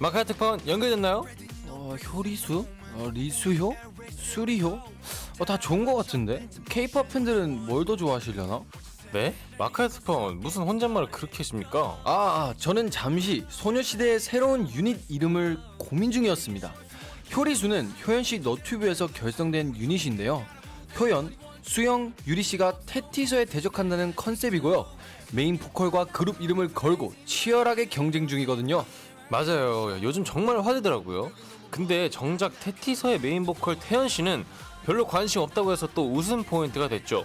마카야 특파원 연결됐나요? 효리수? 리수효? 수리효? 다 좋은 거 같은데? 케이팝 팬들은 뭘 더 좋아하시려나? 네? 마카야 특파원 무슨 혼잣말을 그렇게 하십니까? 저는 잠시 소녀시대의 새로운 유닛 이름을 고민 중이었습니다. 효리수는 효연씨 너튜브에서 결성된 유닛인데요. 효연, 수영, 유리씨가 테티서에 대적한다는 컨셉이고요. 메인 보컬과 그룹 이름을 걸고 치열하게 경쟁 중이거든요. 맞아요. 요즘 정말 화제더라고요. 근데 정작 테티서의 메인 보컬 태연씨는 별로 관심 없다고 해서 또 웃음 포인트가 됐죠.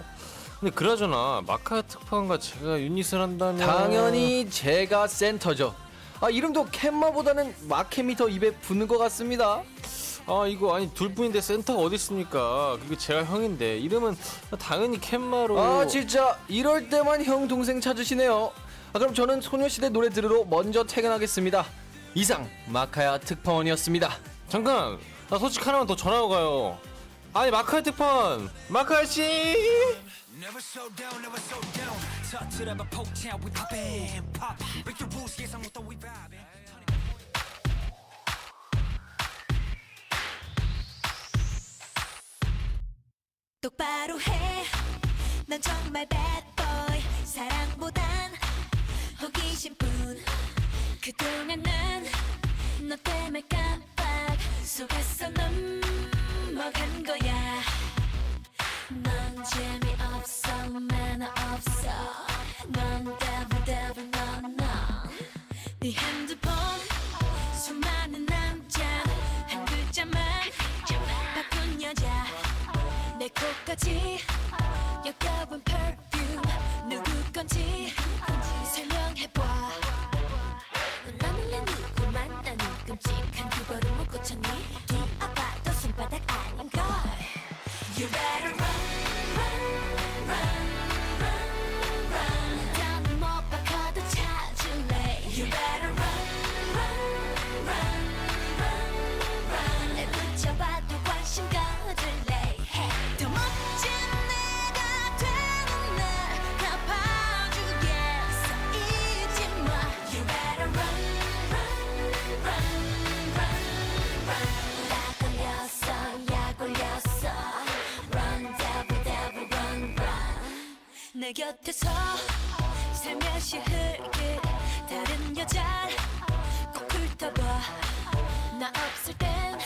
근데 그나저나 마카야 특파원과 제가 유닛을 한다면 당연히 제가 센터죠. 이름도 캔마보다는 마캠이 더 입에 붙는 것 같습니다. 이거 아니 둘뿐인데 센터가 어디 있습니까? 그게 제가 형인데 이름은 당연히 캔마로. 진짜 이럴 때만 형 동생 찾으시네요. 그럼 저는 소녀시대 노래 들으러 먼저 퇴근하겠습니다. 이상 마카야 특파원이었습니다. 잠깐, 나 솔직히 하나만 더 전하고 가요. 아니 마카야 특파원, 마카야씨. Never slow down, never slow down. Touch it up, a poke town, we pop in, pop. Break the rules, 예상 못한 we vibing. 똑바로 해. 넌 정말 bad boy. 사랑보단 호기심뿐. 그동안 난 너 때문에 깜빡 속았어 넘어간 거야. 넌 재미없어 매너 없어. 넌 devil 네 핸드폰 수많은 남자 한 글자만 바꾼 여자. 내 코까지 역겨운 perfume 누구 건지 설명해봐. 너는 내 누구 만나는 끔찍한 그거를 못 고쳤니? 뒤아봐도 손바닥 아닌걸. You better run 더는 못 바꿔도 찾을래. You better run 내 붙여봐도 관심 거둘래. 더 멋진 내가 되는 날 갚아주겠어 잊지 마. You better run 약 걸렸어 약 걸렸어. Run devil run 내 곁에서 살며시 흘길 다른 여자 꼭 훑어봐. 나 없을 땐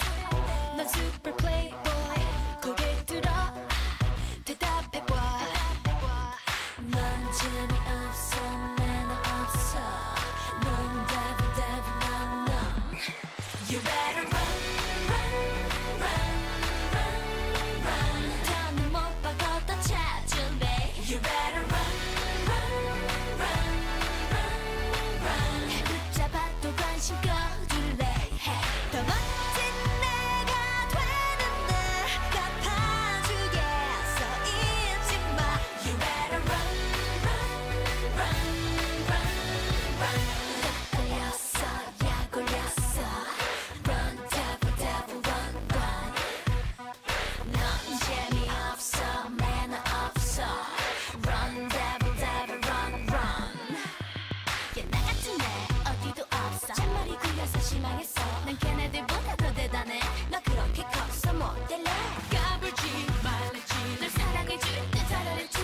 넌 super playboy. 고개 들어 대답해봐. 넌 재미없어 매너 없어. 넌 devil no. You better run 더는 못 바꿔도 찾을래. You better run 붙잡아도 관심 거둘래. 더 멋진 내가 되는 날 갚아주겠어 잊지 마. You better 약 걸렸어 약 걸렸어. Run devil run 넌 재미없어 매너 없어. Run devil run 나 같은 애 어디도 없어. 잔머리 굴려서 실망했어. 난 걔네들보다 더 대단해. 너 그렇게 컸어 못 될래. 까불지 말랬지 널 사랑해줄 때 잘했지.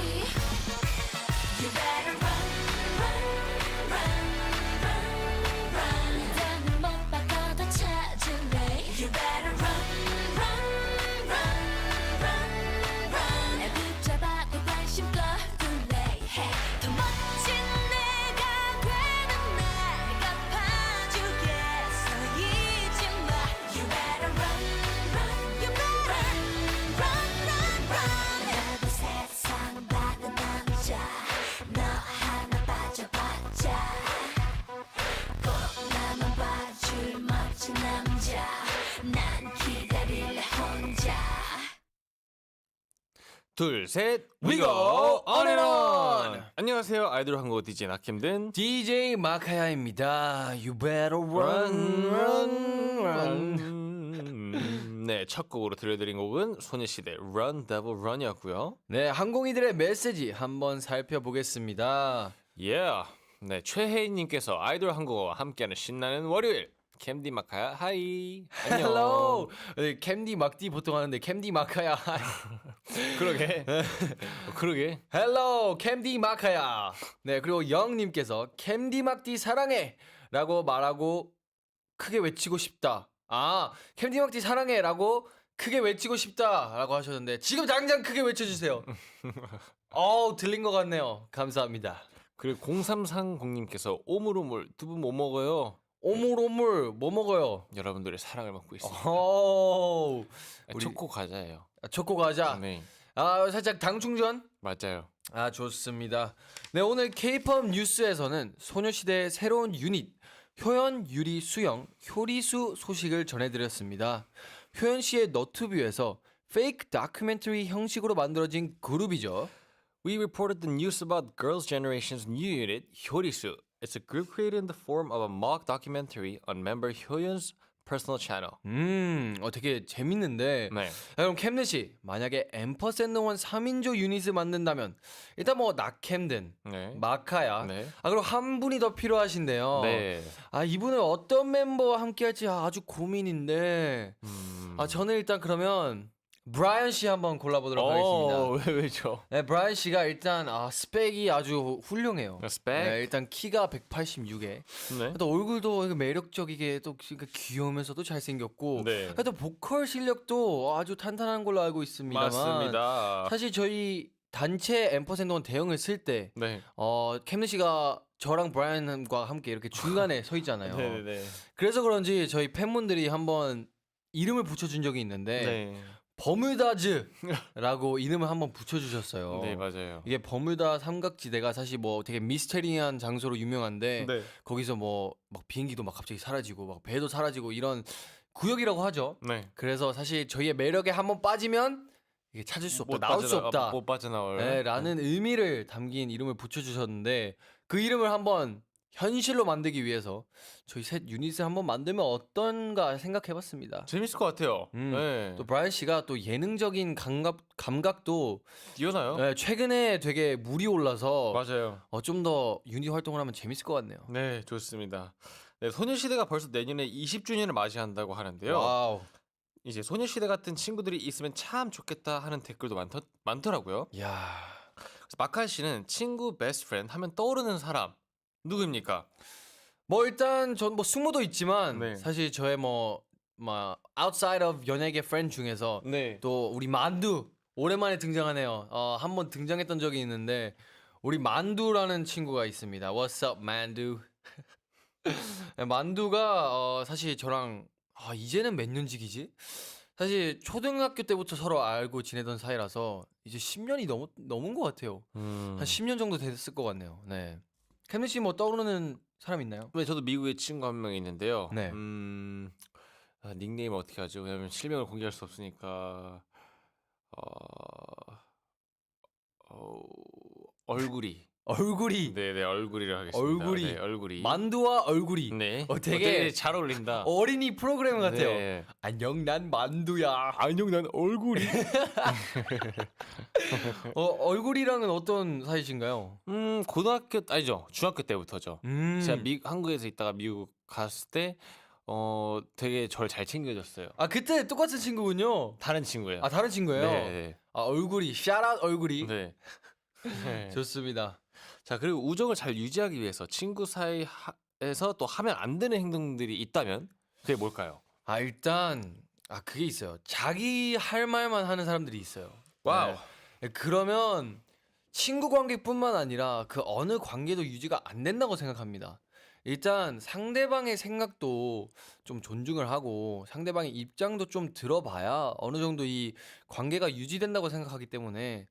You better run 더는 못 바꿔도 찾을래. You better 날 붙잡아도 관심 거둘래. 더 멋진 내가 되는 날 갚아주겠어 잊지 마. You better you better run 나도 세상 받은 남자. 너 하나 빠져봤자 꼭 나만 봐줄 멋진 남자. 난 기다릴래 혼자. 둘, 셋, We go on and on. 안녕하세요, 아이돌 한국어 DJ 낙힘든 DJ 마카야입니다. You better run. 네, 첫 곡으로 들려드린 곡은 소녀시대 Run Devil Run이었고요. 네, 항공이들의 메시지 한번 살펴보겠습니다. Yeah. 네, 최혜인님께서 아이돌 한국어와 함께하는 신나는 월요일. 캠디 마카야 하이. 안녕. 헬로. 캠디 막디 보통 하는데 캠디 마카야. 그러게. 그러게. 헬로 캠디 마카야. 네, 그리고 영님께서 캠디 막디 사랑해라고 말하고 크게 외치고 싶다. 아, 캠디 막디 사랑해라고 크게 외치고 싶다라고 하셨는데 지금 당장 크게 외쳐주세요. 들린 것 같네요. 감사합니다. 그리고 0330님께서 오물오물 두부 뭐 먹어요? 오물오물 뭐 먹어요? 여러분들의 사랑을 먹고 있습니다. 우리 초코 과자예요. 초코 과자. 네, 살짝 당 충전. 맞아요. 좋습니다. 네, 오늘 K-pop 뉴스에서는 소녀시대의 새로운 유닛 효연, 유리, 수영, 효리수 소식을 전해드렸습니다. 효연 씨의 너튜브에서 페이크 다큐멘터리 형식으로 만들어진 그룹이죠. We reported the news about Girls' Generation's new unit, Hyorisu. It's a group created in the form of a mock documentary on member Hyoyeon's personal channel. 되게 재밌는데. 네. 그럼 캠든 씨, 만약에 앰퍼샌드원 3인조 유닛을 만든다면 일단 뭐 나캠든, 네. 마카야. 네. 그리고 한 분이 더 필요하신데요. 네. 이분은 어떤 멤버와 함께할지 아주 고민인데. 저는 일단 그러면 브라이언 씨 한번 골라보도록 하겠습니다. 왜죠? 네, 브라이언 씨가 일단 스펙이 아주 훌륭해요. 스펙? 네, 일단 키가 186에 네. 또 얼굴도 매력적이게 또 귀여우면서도 잘생겼고 네. 또 보컬 실력도 아주 탄탄한 걸로 알고 있습니다만 맞습니다. 사실 저희 단체 앰퍼샌드원 대형을 쓸 때 네. 캠든 씨가 저랑 브라이언과 함께 이렇게 중간에 서 있잖아요. 네네네. 그래서 그런지 저희 팬분들이 한번 이름을 붙여준 적이 있는데 네. 버뮤다즈라고 이름을 한번 붙여주셨어요. 네, 맞아요. 이게 버뮤다 삼각지대가 사실 뭐 되게 미스테리한 장소로 유명한데 네. 거기서 뭐 막 비행기도 막 갑자기 사라지고 막 배도 사라지고 이런 구역이라고 하죠. 네. 그래서 사실 저희의 매력에 한번 빠지면 이게 찾을 수 없다, 나올 수 없다. 못 빠져나올. 네, 라는 의미를 담긴 이름을 붙여주셨는데 그 이름을 한번 현실로 만들기 위해서 저희 셋 유닛을 한번 만들면 어떤가 생각해봤습니다. 재밌을 것 같아요. 네. 또 브라이언 씨가 또 예능적인 감각도 뛰어나요? 최근에 되게 물이 올라서 맞아요. 좀 더 유닛 활동을 하면 재밌을 것 같네요. 네, 좋습니다. 네, 소녀시대가 벌써 내년에 20주년을 맞이한다고 하는데요. 와우. 이제 소녀시대 같은 친구들이 있으면 참 좋겠다 하는 댓글도 많더라고요. 야. 그래서 마카 씨는 친구 베스트 프렌드 하면 떠오르는 사람 누구입니까? 뭐 일단 전 뭐 승무도 있지만 네. 사실 저의 뭐 outside of 연예계 프렌드 중에서 네. 또 우리 만두 오랜만에 등장하네요. 한번 등장했던 적이 있는데 우리 만두라는 친구가 있습니다. What's up, 만두? 만두가 사실 저랑 이제는 몇 년지기지? 사실 초등학교 때부터 서로 알고 지내던 사이라서 이제 10년이 넘은 것 같아요. 한 10년 정도 됐을 것 같네요. 네. 캠든 씨 뭐 떠오르는 사람 있나요? 네, 저도 미국에 친구 한 명 있는데요. 네. 닉네임 어떻게 하죠? 왜냐면 실명을 공개할 수 없으니까. 얼굴이. 네네, 얼굴이라 하겠습니다. 얼굴이. 네, 얼굴이. 만두와 얼굴이. 네. 되게 잘 어울린다. 어린이 프로그램 같아요. 네. 안녕 난 만두야. 안녕, 난 얼굴이. 얼굴이랑은 어떤 사이신가요? 고등학교 아니죠, 중학교 때부터죠. 제가 음. 한국에서 있다가 미국 갔을 때 되게 저를 잘 챙겨줬어요. 그때 똑같은 친구군요. 다른 친구예요. 다른 친구예요. 네. 얼굴이 샤라 얼굴이. 네. 네. 좋습니다. 자, 그리고 우정을 잘 유지하기 위해서 친구 사이에서 또 하면 안 되는 행동들이 있다면 그게 뭘까요? 일단 그게 있어요. 자기 할 말만 하는 사람들이 있어요. 와우. 네. 그러면 친구 관계뿐만 아니라 그 어느 관계도 유지가 안 된다고 생각합니다. 일단 상대방의 생각도 좀 존중을 하고 상대방의 입장도 좀 들어봐야 어느 정도 이 관계가 유지된다고 생각하기 때문에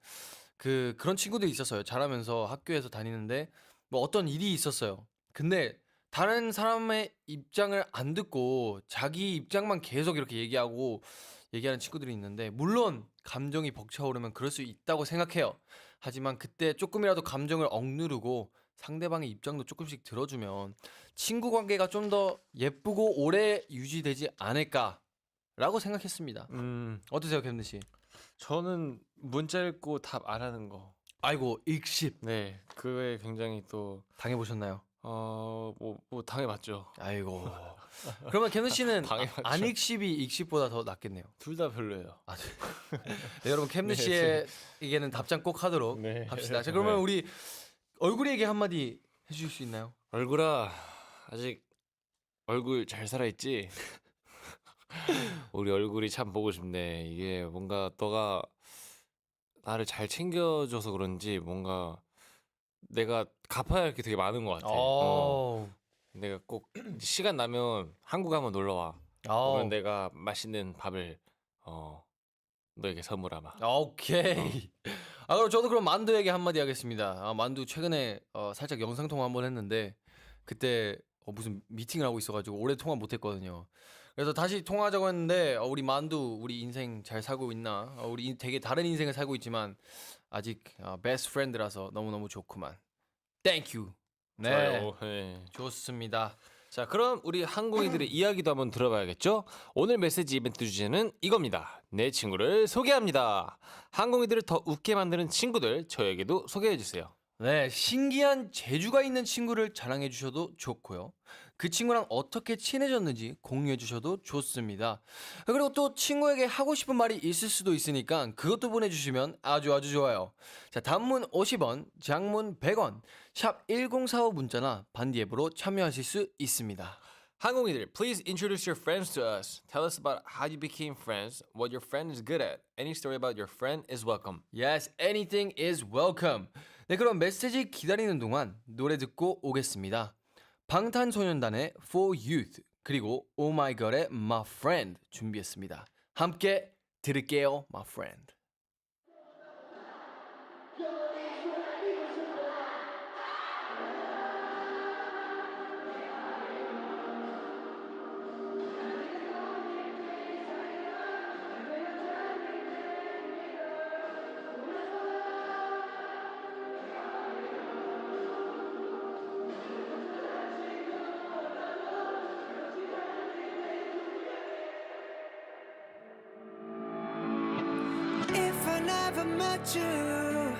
그런 친구들이 있었어요. 자라면서 학교에서 다니는데 뭐 어떤 일이 있었어요. 근데 다른 사람의 입장을 안 듣고 자기 입장만 계속 이렇게 얘기하는 친구들이 있는데 물론 감정이 벅차오르면 그럴 수 있다고 생각해요. 하지만 그때 조금이라도 감정을 억누르고 상대방의 입장도 조금씩 들어주면 친구 관계가 좀 더 예쁘고 오래 유지되지 않을까라고 생각했습니다. 어떠세요, 캠든 씨? 저는 문자 읽고 답 안 하는 거. 아이고, 익십 네, 그거에 굉장히 또 당해보셨나요? 뭐 당해봤죠. 아이고. 그러면 캐논 씨는 당해봤죠. 안익십이 익십보다 더 낫겠네요. 둘 다 별로예요. 네, 여러분 캠느 씨에게는 답장 꼭 하도록 네. 합시다. 자, 그러면 네. 우리 얼굴에게 한마디 해주실 수 있나요? 얼굴아, 아직 얼굴 잘 살아있지? 우리 얼굴이 참 보고 싶네. 이게 뭔가 너가 나를 잘 챙겨줘서 그런지 뭔가 내가 갚아야 할 게 되게 많은 것 같아. 내가 꼭 시간 나면 한국 한번 놀러 와. 그러면 내가 맛있는 밥을 너에게 선물하마. 오케이. 그럼 저도 그럼 만두에게 한마디 하겠습니다. 만두 최근에 살짝 영상 통화 한번 했는데 그때 무슨 미팅을 하고 있어가지고 오래 통화 못했거든요. 그래서 다시 통화하자고 했는데 우리 만두 우리 인생 잘 살고 있나? 우리 되게 다른 인생을 살고 있지만 아직 베스트 프렌드라서 너무너무 좋구만. 땡큐. 네, 좋아요. 네. 좋습니다. 자, 그럼 우리 항공이들의 이야기도 한번 들어봐야겠죠? 오늘 메시지 이벤트 주제는 이겁니다. 내 친구를 소개합니다. 항공이들을 더 웃게 만드는 친구들 저에게도 소개해 주세요. 네, 신기한 재주가 있는 친구를 자랑해 주셔도 좋고요. 그 친구랑 어떻게 친해졌는지 공유해 주셔도 좋습니다. 그리고 또 친구에게 하고 싶은 말이 있을 수도 있으니까 그것도 보내주시면 아주 좋아요. 자, 단문 50원, 장문 100원, 샵 1045 문자나 반디 앱으로 참여하실 수 있습니다. 항공이들, please introduce your friends to us. Tell us about how you became friends, what your friend is good at. Any story about your friend is welcome. Yes, anything is welcome. 네, 그럼 메시지 기다리는 동안 노래 듣고 오겠습니다. 방탄소년단의 For Youth 그리고 오마이걸의 My Friend 준비했습니다. 함께 들을게요, My Friend. If I never met you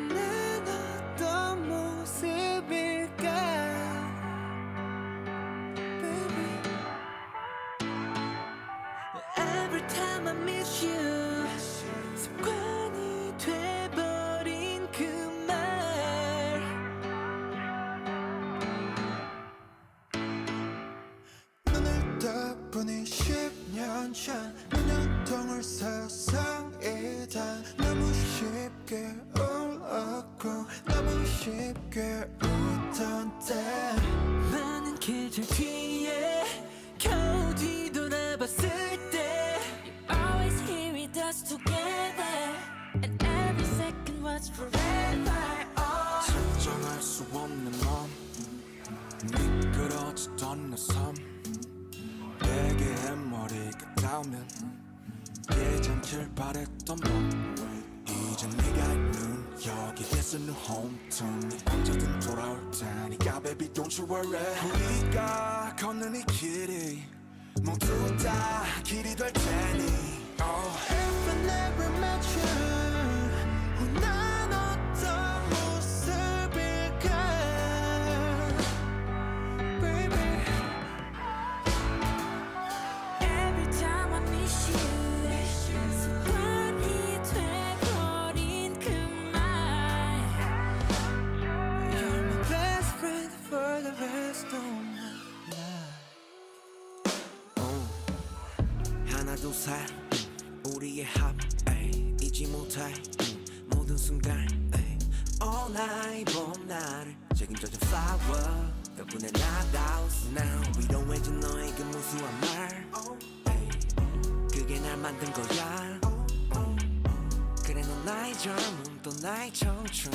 난 어떤 모습일까 Baby Every time I miss you 습관이 돼버린 그 말 눈을 떠보니 10년 전 눈연통을 세상이다 너무 쉽게 울었고 너무 쉽게 웃던 때 많은 계절 뒤에 겨우 뒤돌아봤을 때 You're always here with us together, and every second was forever. Oh. 설정할 수 없는 맘 미끄러지던 내 삶 베개에 머리가 닿으면 예전길 바랬던 밤 이제 네가 있는 여기 This a new home turn 네 언제든 돌아올 테니까 Baby don't you worry 우리가 걷는 이 길이 모두 다 길이 될 테니 oh. If I never met you 난 어떤 모습일까 Baby Every time I miss you, 습관이 돼버린 그 말. You're my best friend for the rest of my life 하나 둘 셋 우리의 합 에이, 잊지 못해 모든 순간 에이, All night 봄날을 책임져준 flower 덕분에 나다웠어 Now 위로해준 너의 그 무수한 말 에이, 그게 날 만든 거야 그래 넌 나의 젊음 또 나의 청춘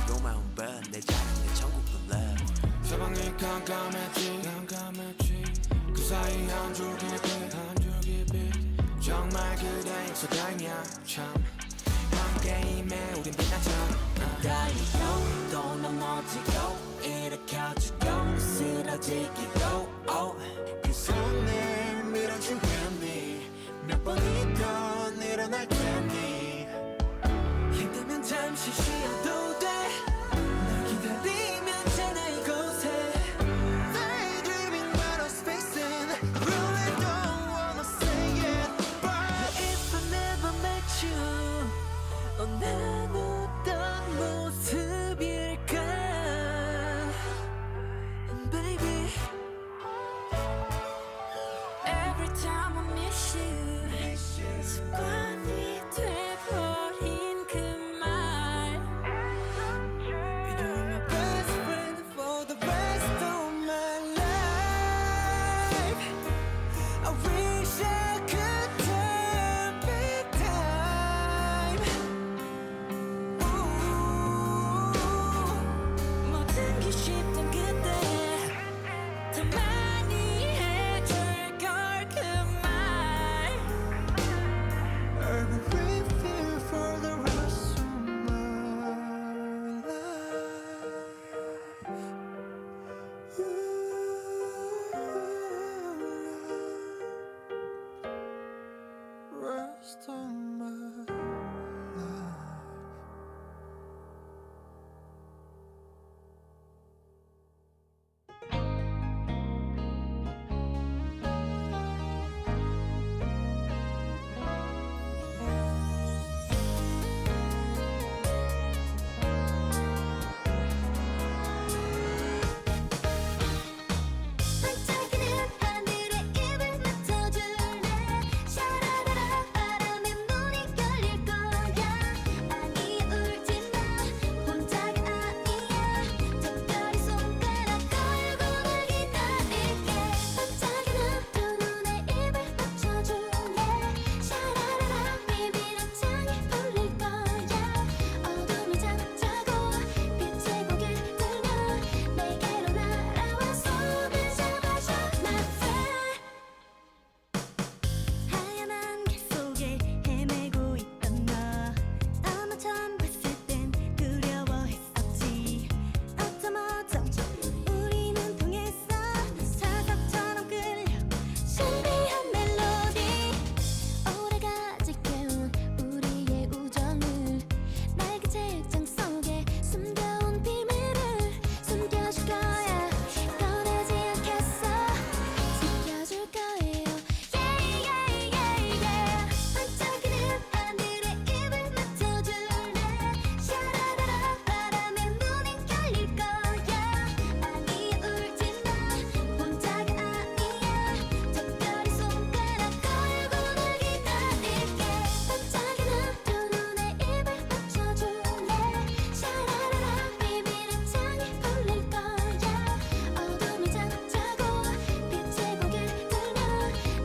고마운 밤내 자랑 내 천국도 love 사방이 깜깜했지 그 사이 한 줄기 빛 정말 그대 있어다냐 참 함께임에 우린 빛나죠 달리고 또 넘어지고 일으켜지고 쓰러지기도 그 손을 밀어준 편이 몇 번이던 일어날 테니 힘들면 잠시 쉬어도 돼 널 기다리면 잖아 이곳에 습관이 돼버린 그 말. You're my best friend for the rest of my life. I wish I could turn back time. 모든 게 쉽던 그때 더 많이 해줄 걸 그 말. I'm with you for the rest of my life. Rest of my life. 반짝이는 하늘에 입을 맞춰줄래. 샤라라라 바람에 눈이 열릴 거야. 아니 울지마 혼자가 아니야. 특별히 손가락 걸고 널 기다릴게. 반짝이는 두 눈에 입을 맞춰줄래. 샤라라라 비비는 창이 풀릴 거야. 어둠이 잠자고 빛의 고개를 들면 내게로 날아와 손을 잡아줘 my friend. 하얀 안개 속에 헤매고 있던 너 아마 처음 봤을 땐 두려워했었지. 어쩜 우리는 통했어. 사각처럼 끌려 신비한 멜로디. 오래가지 깨운 우리의 우정을 낡은 책장 속에 숨겨온 비밀을 숨겨줄 거야. 꺼내지 않겠어. 지켜줄 거예요. Yeah yeah yeah yeah. 반짝이는 하늘에 입을 맞춰줄래. 샤라라라 바람에 눈이 열릴 거야. 아니 울지마 혼자가 아니야. 특별히 손가락 걸고 널 기다릴게. 반짝이는 두 눈에 입을 맞춰줄래. 샤라라라 비비는 창이 풀릴 거야. 어둠이 잠자고 빛의 고개를 들면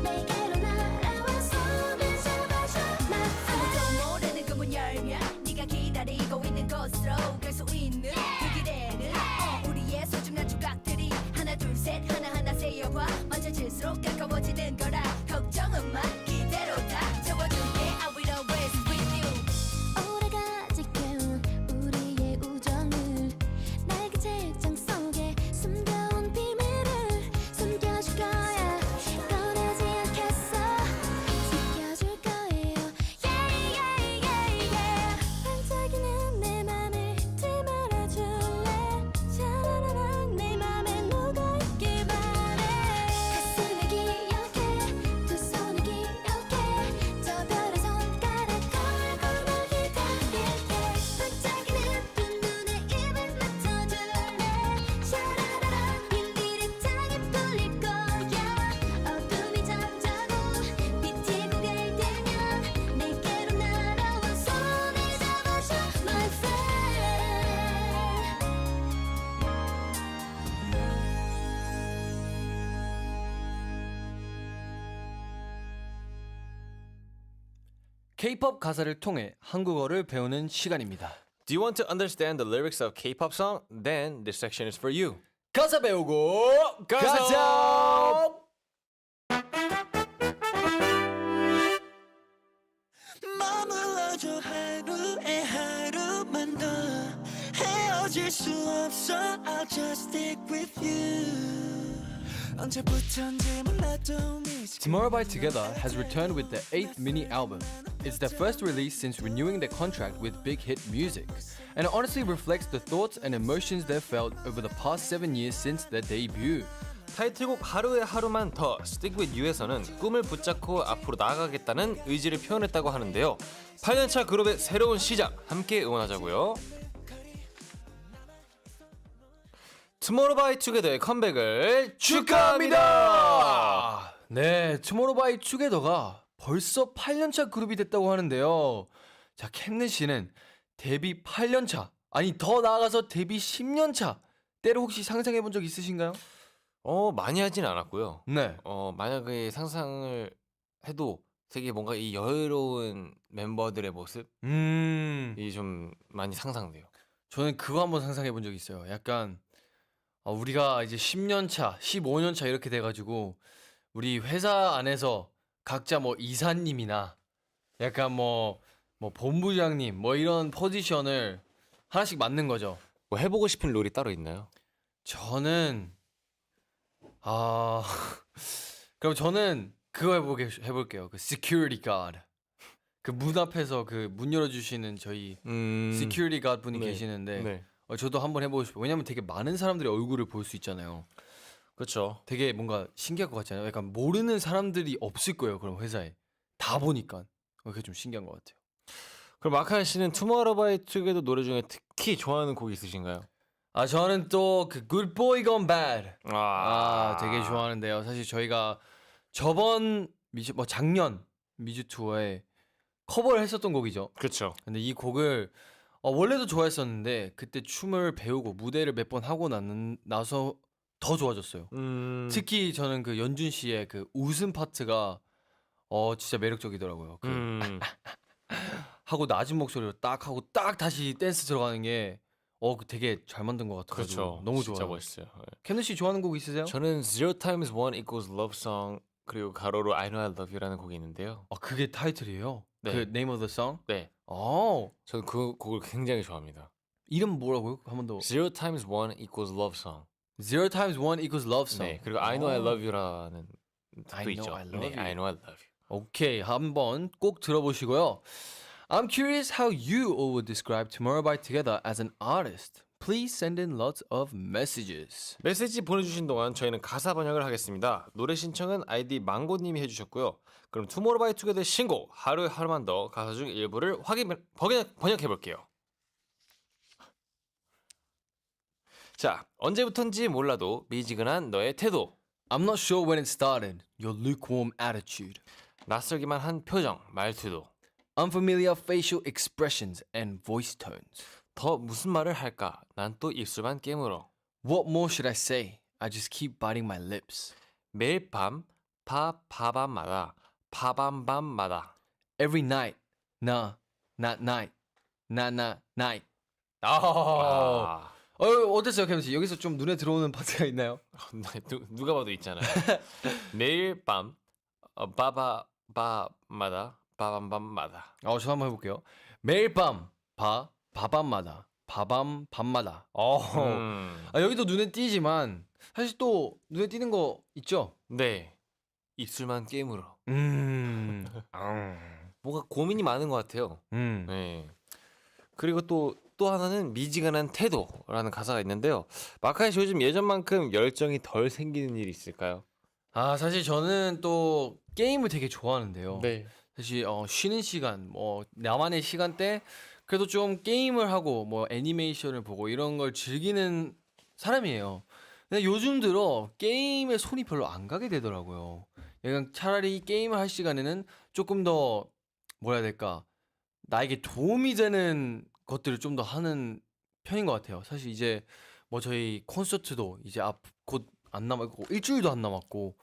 내게로 날아와 손을 잡아줘 my friend. 아무도 모르는 그 문 열면 네가 기다리고 있는 곳으로 갈 수 있는 그 길에는 우리의 소중한 조각들이 하나 둘 셋 하나하나 세어봐. 만져질수록 가까워지는 거라 걱정은 마. 기대로 다 접어줄게. I will always with you. 오래가지 깨운 우리의 우정을 낡은 책장 속에 숨겨온 비밀을 숨겨줄 거야. 꺼내지 않겠어. 지켜줄 거예요. Yeah yeah yeah yeah. 반짝이는 내 맘을 잊지 말아줄래. 샤라라라 내 맘에 녹아있길 바래. 가슴에 기억해 두 손을 기억해. 저 별의 손가락 걸고 널 기다릴게. 반짝이는 두 눈에 입을 맞춰줄래. 샤라라라 비밀의 창이 풀릴 거야. 어둠이 잠자고 빛이 고개를 들면 내게로 날아와 손을 잡아줘 my friend. K-pop 가사를 통해 한국어를 배우는 시간입니다. Do you want to understand the lyrics of K-pop song? Then this section is for you. 가사 배우고 가자. 머물러줘 하루에 하루만 더 헤어질 수 없어. I'll just stick with you. 언제부턴지 몰라도 Tomorrow by Together has returned with their 8th mini album. It's their first release since renewing their contract with Big Hit Music, and it honestly reflects the thoughts and emotions they've felt over the past 7 years since their debut. 타이틀곡 하루에 하루만 더 Stick With You에서는 꿈을 붙잡고 앞으로 나아가겠다는 의지를 표현했다고 하는데요. 8년차 그룹의 새로운 시작 함께 응원하자고요. Tomorrow by Together의 컴백을 축하합니다. 네, Tomorrow by Together가 벌써 8년차 그룹이 됐다고 하는데요. 자, 캔느 씨는 데뷔 8년차, 아니 더 나아가서 데뷔 10년차 때를 혹시 상상해 본 적 있으신가요? 많이 하진 않았고요. 네. 만약에 상상을 해도 되게 뭔가 이 여유로운 멤버들의 모습이 좀 많이 상상돼요. 저는 그거 한번 상상해 본 적이 있어요. 약간 우리가 이제 10년차, 15년차 이렇게 돼가지고 우리 회사 안에서 각자 뭐 이사님이나 약간 뭐 본부장님 뭐 이런 포지션을 하나씩 맡는 거죠. 뭐 해보고 싶은 롤이 따로 있나요? 저는 그럼 저는 그거 해볼게요. 그 security guard. 그 문 앞에서 그 문 열어주시는 저희 security guard 분이 네. 계시는데 네. 저도 한번 해보고 싶어요. 왜냐면 되게 많은 사람들의 얼굴을 볼 수 있잖아요. 그렇죠. 되게 뭔가 신기할 것 같잖아요. 약간 모르는 사람들이 없을 거예요. 그럼 회사에 다 보니까 그게 좀 신기한 것 같아요. 그럼 마카야 씨는 투모로우바이투게더 노래 중에 특히 좋아하는 곡 있으신가요? 저는 또 그 Good Boy Gone Bad 되게 아, 좋아하는데요. 사실 저희가 저번 작년 미주 투어에 커버를 했었던 곡이죠. 그렇죠. 근데 이 곡을 원래도 좋아했었는데 그때 춤을 배우고 무대를 몇 번 하고 나서 더 좋아졌어요. 특히 저는 그 연준 씨의 그 웃음 파트가 진짜 매력적이더라고요. 하고 낮은 목소리로 딱 하고 딱 다시 댄스 들어가는 게 그 되게 잘 만든 것 같아요. 그렇죠. 너무 진짜 좋아요. 멋있어요. 네. 캔느 씨 좋아하는 곡 있으세요? 저는 Zero Times One Equals Love Song 그리고 가로로 I Know I Love You라는 곡이 있는데요. 그게 타이틀이에요? 네. 그 Name of the Song? 네, 어 저는 그 곡을 굉장히 좋아합니다. 이름 뭐라고요? 한 번 더. Zero Times One Equals Love Song. Zero times one equals love song. 네, 그리고 I Know I Love You라는 I 또 know 있죠. I love 네, you. I Know I Love You. 오케이, 한번 꼭 들어보시고요. I'm curious how you all would describe Tomorrow by Together as an artist. Please send in lots of messages. 메시지 보내주신 동안 저희는 가사 번역을 하겠습니다. 노래 신청은 아이디 망고님이 해주셨고요. 그럼 투모로우바이투게더의 신곡 하루에 하루만 더 가사 중 일부를 번역해 볼게요. 자, 언제부턴지 몰라도 미지근한 너의 태도, I'm not sure when it started. Your lukewarm attitude. 낯설기만 한 표정, 말투도 Unfamiliar facial expressions and voice tones. 더 무슨 말을 할까? 난 또 입술만 깨물어. What more should I say? I just keep biting my lips. 매일 밤 밤마다 밤마다 Every night. Nah, not night. Not night. 어땠어요, 캠 씨? 여기서 좀 눈에 들어오는 파트가 있나요? 누가 봐도 있잖아요. 매일 밤 밤마다 저도 한번 해볼게요. 매일 밤 밤마다 여기도 눈에 띄지만 사실 또 눈에 띄는 거 있죠? 네, 입술만 깨물어. 아. 뭔가 고민이 많은 것 같아요. 네. 그리고 또 하나는 미지근한 태도라는 가사가 있는데요. 마카이 씨 요즘 예전만큼 열정이 덜 생기는 일이 있을까요? 사실 저는 또 게임을 되게 좋아하는데요. 네. 사실 쉬는 시간, 나만의 시간 때 그래도 좀 게임을 하고 애니메이션을 보고 이런 걸 즐기는 사람이에요. 근데 요즘 들어 게임에 손이 별로 안 가게 되더라고요. 약간 차라리 게임을 할 시간에는 조금 더 뭐라 해야 될까, 나에게 도움이 되는 것들을 좀 더 하는 편인 것 같아요. 사실 이제 저희 콘서트도 이제 곧 안 남았고 일주일도 안 남았고,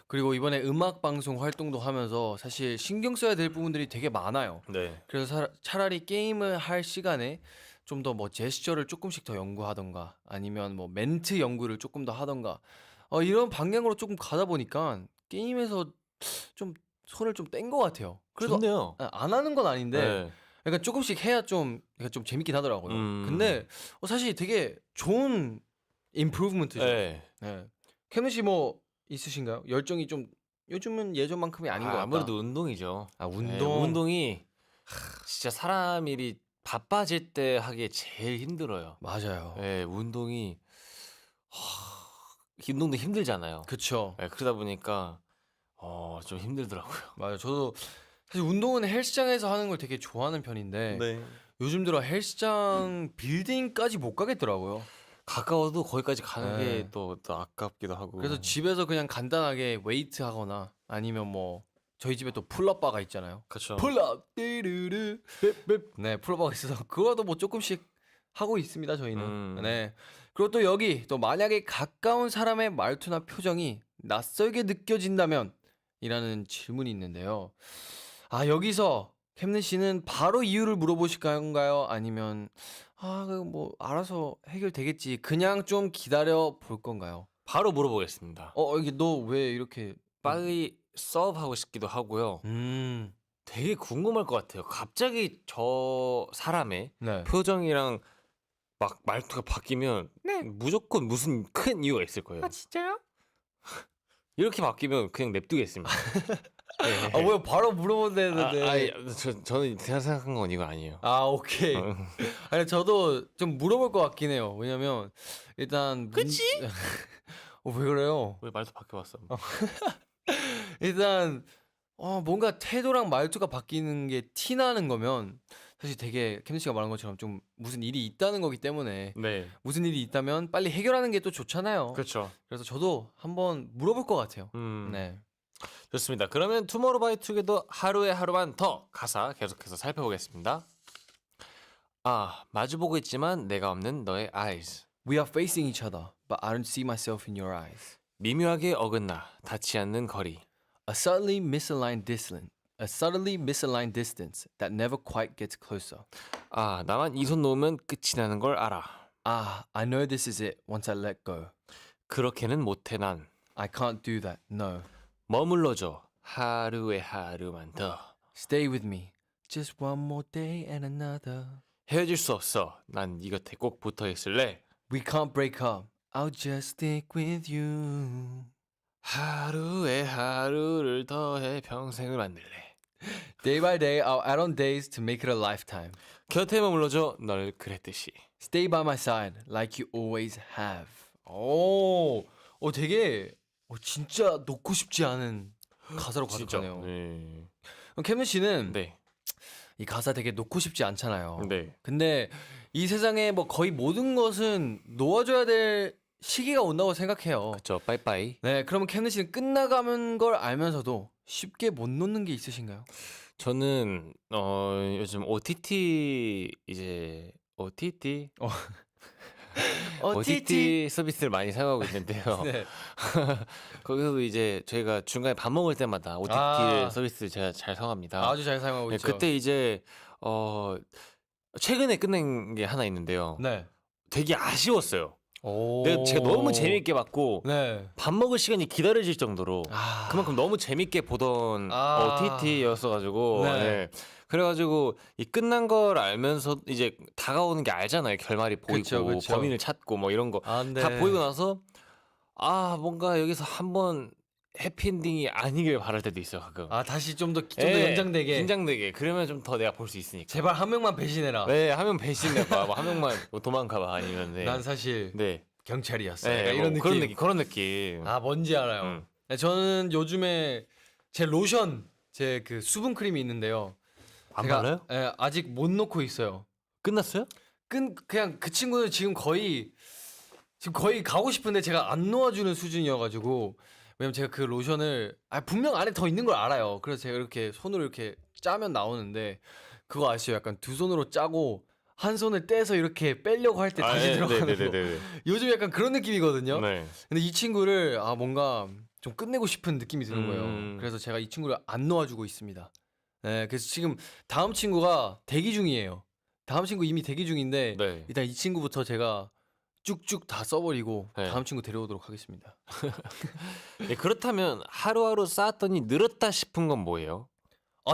그리고 이번에 음악 방송 활동도 하면서 사실 신경 써야 될 부분들이 되게 많아요. 네. 그래서 차라리 게임을 할 시간에 좀 더 제스처를 조금씩 더 연구하던가 아니면 멘트 연구를 조금 더 하던가 이런 방향으로 조금 가다 보니까 게임에서 좀 손을 좀 뗀 것 같아요. 그래도 좋네요. 안 하는 건 아닌데 네. 약간 조금씩 해야 좀 재밌긴 하더라고요. 근데 사실 되게 좋은 임프루브먼트죠. 네. 네. 케는 씨 있으신가요? 열정이 좀 요즘은 예전만큼이 아닌 것 같다. 아무래도 운동이죠. 운동. 네, 운동이 진짜 사람 일이 바빠질 때 하기에 제일 힘들어요. 맞아요. 네, 운동이 운동도 힘들잖아요. 그쵸. 네, 그러다 보니까 좀 힘들더라고요. 맞아요. 저도 사실 운동은 헬스장에서 하는 걸 되게 좋아하는 편인데 네. 요즘 들어 헬스장 빌딩까지 못 가겠더라고요. 가까워도 거기까지 가는 네. 게 또 아깝기도 하고. 그래서 집에서 그냥 간단하게 웨이트 하거나 아니면 저희 집에 또 풀업바가 있잖아요. 그렇죠. 풀업 띠르르 네 풀업바가 있어서 그거도 뭐 조금씩 하고 있습니다 저희는. 네. 그리고 또 여기 또 만약에 가까운 사람의 말투나 표정이 낯설게 느껴진다면 이라는 질문이 있는데요. 아 여기서 캠는 씨는 바로 이유를 물어보실 건가요? 아니면 뭐 알아서 해결되겠지 그냥 좀 기다려 볼 건가요? 바로 물어보겠습니다. 이게 너 왜 이렇게 빨리 수업하고 싶기도 하고요. 되게 궁금할 것 같아요. 갑자기 저 사람의 네. 표정이랑 막 말투가 바뀌면 무조건 무슨 큰 이유가 있을 거예요. 진짜요? 이렇게 바뀌면 그냥 냅두겠습니다. 네. 뭐야 바로 물어본다는데. 아니, 저는 제가 생각한 건 이거 아니에요. 오케이. 아니 저도 좀 물어볼 것 같긴 해요. 왜냐면 일단 그치? 왜 그래요? 왜 말투 바뀌어봤어? 일단 뭔가 태도랑 말투가 바뀌는 게 티나는 거면 사실 되게 캠 씨가 말한 것처럼 좀 무슨 일이 있다는 거기 때문에 네, 무슨 일이 있다면 빨리 해결하는 게 또 좋잖아요. 그렇죠. 그래서 저도 한번 물어볼 것 같아요. 네. 좋습니다. 그러면 투모로우바이투게더 하루에 하루만 더 가사 계속해서 살펴보겠습니다. 마주보고 있지만 내가 없는 너의 eyes. We are facing each other, but I don't see myself in your eyes. 미묘하게 어긋나 닿지 않는 거리. A subtly misaligned distance that never quite gets closer. 나만 이 손 놓으면 끝이 나는 걸 알아. I know this is it once I let go. 그렇게는 못해 난. I can't do that, no. 머물러줘. 하루에 하루만 더. Stay with me, just one more day and another. 헤어질 수 없어. 난 네 곁에 꼭 붙어 있을래. We can't break up, I'll just stick with you. 하루에 하루를 더해 평생을 만들래. Day by day, I'll add on days to make it a lifetime. 곁에 머물러줘. 널 그랬듯이. Stay by my side, like you always have. 되게 진짜 놓고 싶지 않은 가사로 진짜. 가득하네요. 네. 그럼 캠은 씨는 네. 이 가사 되게 놓고 싶지 않잖아요. 네. 근데 이 세상에 뭐 거의 모든 것은 놓아줘야 될 시기가 온다고 생각해요. 그렇죠. 빠이빠이. 네, 그러면 캠은 씨는 끝나가는 걸 알면서도 쉽게 못 놓는 게 있으신가요? 저는 요즘 OTT 이제 OTT 서비스를 많이 사용하고 있는데요. 네. 거기서도 이제 저희가 중간에 밥 먹을 때마다 OTT 서비스 제가 잘 사용합니다. 아주 잘 사용하고 네, 있죠. 그때 이제 최근에 끝낸 게 하나 있는데요. 네. 되게 아쉬웠어요. 제가 너무 재밌게 봤고 네. 밥 먹을 시간이 기다려질 정도로 그만큼 너무 재밌게 보던 OTT였어가지고 네. 그래가지고 이 끝난 걸 알면서 이제 다가오는 게 알잖아요. 결말이 보이고 그쵸. 범인을 찾고 뭐 이런 거 다 네. 보이고 나서 뭔가 여기서 한번 해피엔딩이 아니길 바랄 때도 있어요. 가끔. 다시 좀 더 예, 연장되게. 긴장되게. 그러면 좀 더 내가 볼 수 있으니까. 제발 한 명만 배신해라. 네, 한 명 배신해봐. 한 명만 뭐 도망가봐 아니면 네. 난 사실 네. 경찰이었어. 네, 약간 이런 뭐 느낌. 그런 느낌. 뭔지 알아요. 네, 저는 요즘에 제 로션, 제 그 수분 크림이 있는데요. 안 발라요? 예, 아직 못 놓고 있어요. 끝났어요? 그냥 그 친구는 지금 거의 가고 싶은데 제가 안 놓아주는 수준이어가지고 왜냐면 제가 그 로션을 분명 안에 더 있는 걸 알아요. 그래서 제가 이렇게 손으로 이렇게 짜면 나오는데 그거 아시죠? 약간 두 손으로 짜고 한 손을 떼서 이렇게 빼려고 할 때 다시 들어가는 거. 요즘 약간 그런 느낌이거든요. 네. 근데 이 친구를 뭔가 좀 끝내고 싶은 느낌이 드는 거예요. 그래서 제가 이 친구를 안 놓아주고 있습니다. 네, 그래서 지금 다음 친구가 대기 중이에요. 다음 친구 이미 대기 중인데 네. 일단 이 친구부터 제가 쭉쭉 다 써버리고 네. 다음 친구 데려오도록 하겠습니다. 네, 그렇다면 하루하루 쌓았더니 늘었다 싶은 건 뭐예요?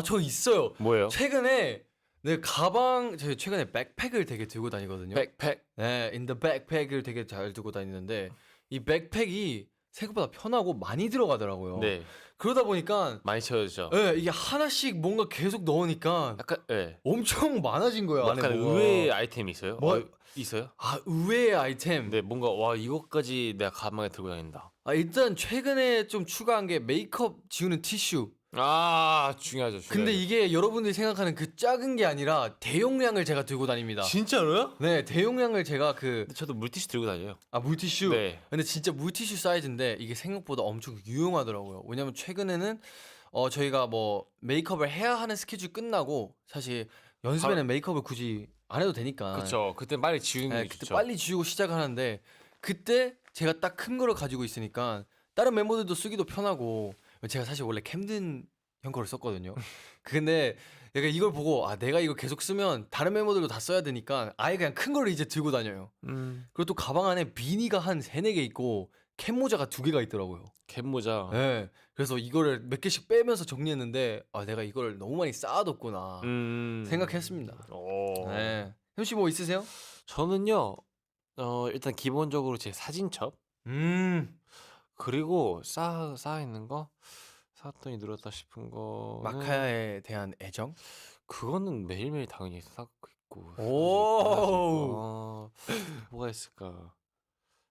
저 있어요. 뭐예요? 최근에 제가 최근에 백팩을 되게 들고 다니거든요. 백팩. 네, in the backpack을 되게 잘 들고 다니는데 이 백팩이 생각보다 편하고 많이 들어가더라고요. 네. 그러다 보니까 많이 채워지죠. 네, 이게 하나씩 뭔가 계속 넣으니까 약간 엄청 많아진 거예요. 안에 약간 뭐가. 의외의 아이템이 있어요? 뭐- 있어요? 의외의 아이템. 네, 뭔가 이것까지 내가 가방에 들고 다닌다. 일단 최근에 좀 추가한 게 메이크업 지우는 티슈. 아 중요하죠. 근데 이게 여러분들이 생각하는 그 작은 게 아니라 대용량을 제가 들고 다닙니다. 진짜로요? 네, 대용량을 제가 근데 저도 물티슈 들고 다녀요. 물티슈. 네. 근데 진짜 물티슈 사이즈인데 이게 생각보다 엄청 유용하더라고요. 왜냐면 최근에는 저희가 뭐 메이크업을 해야 하는 스케줄 끝나고 사실 연습에는 메이크업을 굳이 안 해도 되니까. 그렇죠. 그때 빨리 지우는 네, 게 그때 좋죠. 빨리 지우고 시작하는데 그때 제가 딱 큰 거를 가지고 있으니까 다른 멤버들도 쓰기도 편하고 제가 사실 원래 캠든 형 거를 썼거든요. 근데 내가 이걸 보고 내가 이거 계속 쓰면 다른 멤버들도 다 써야 되니까 아예 그냥 큰 거를 이제 들고 다녀요. 그리고 또 가방 안에 비니가 한 3-4개 있고 캡 모자가 2개가 있더라고요. 캡 모자. 네. 그래서 이거를 몇 개씩 빼면서 정리했는데 내가 이거를 너무 많이 쌓아뒀구나 생각했습니다. 오. 네. 햄씨 뭐 있으세요? 저는요. 일단 기본적으로 제 사진첩 그리고 쌓아 있는 거 쌓았더니 늘었다 싶은 거 마카야에 대한 애정? 그거는 매일매일 당연히 쌓고 있고 오. 뭐가 있을까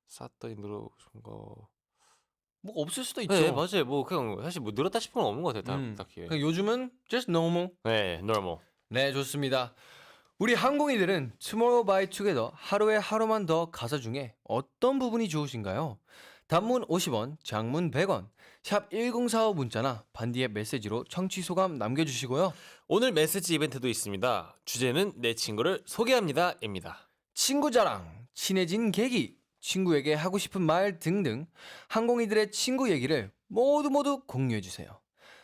쌓았더니 늘어준 거 뭐 없을 수도 있죠. 네 맞아요 뭐 그냥 사실 뭐 늘었다 싶은 건 없는 것 같아요 딱히 그냥 요즘은 just normal. 네 normal 네, 좋습니다. 우리 항공이들은 Tomorrow by Together 하루에 하루만 더 가사 중에 어떤 부분이 좋으신가요? 단문 50원, 장문 100원, 샵 1045 문자나 반디의 메시지로 청취 소감 남겨주시고요. 오늘 메시지 이벤트도 있습니다 주제는 내 친구를 소개합니다 입니다 친구 자랑, 친해진 계기, 친구에게 하고 싶은 말 등등 항공이들의 친구 얘기를 모두 공유해주세요.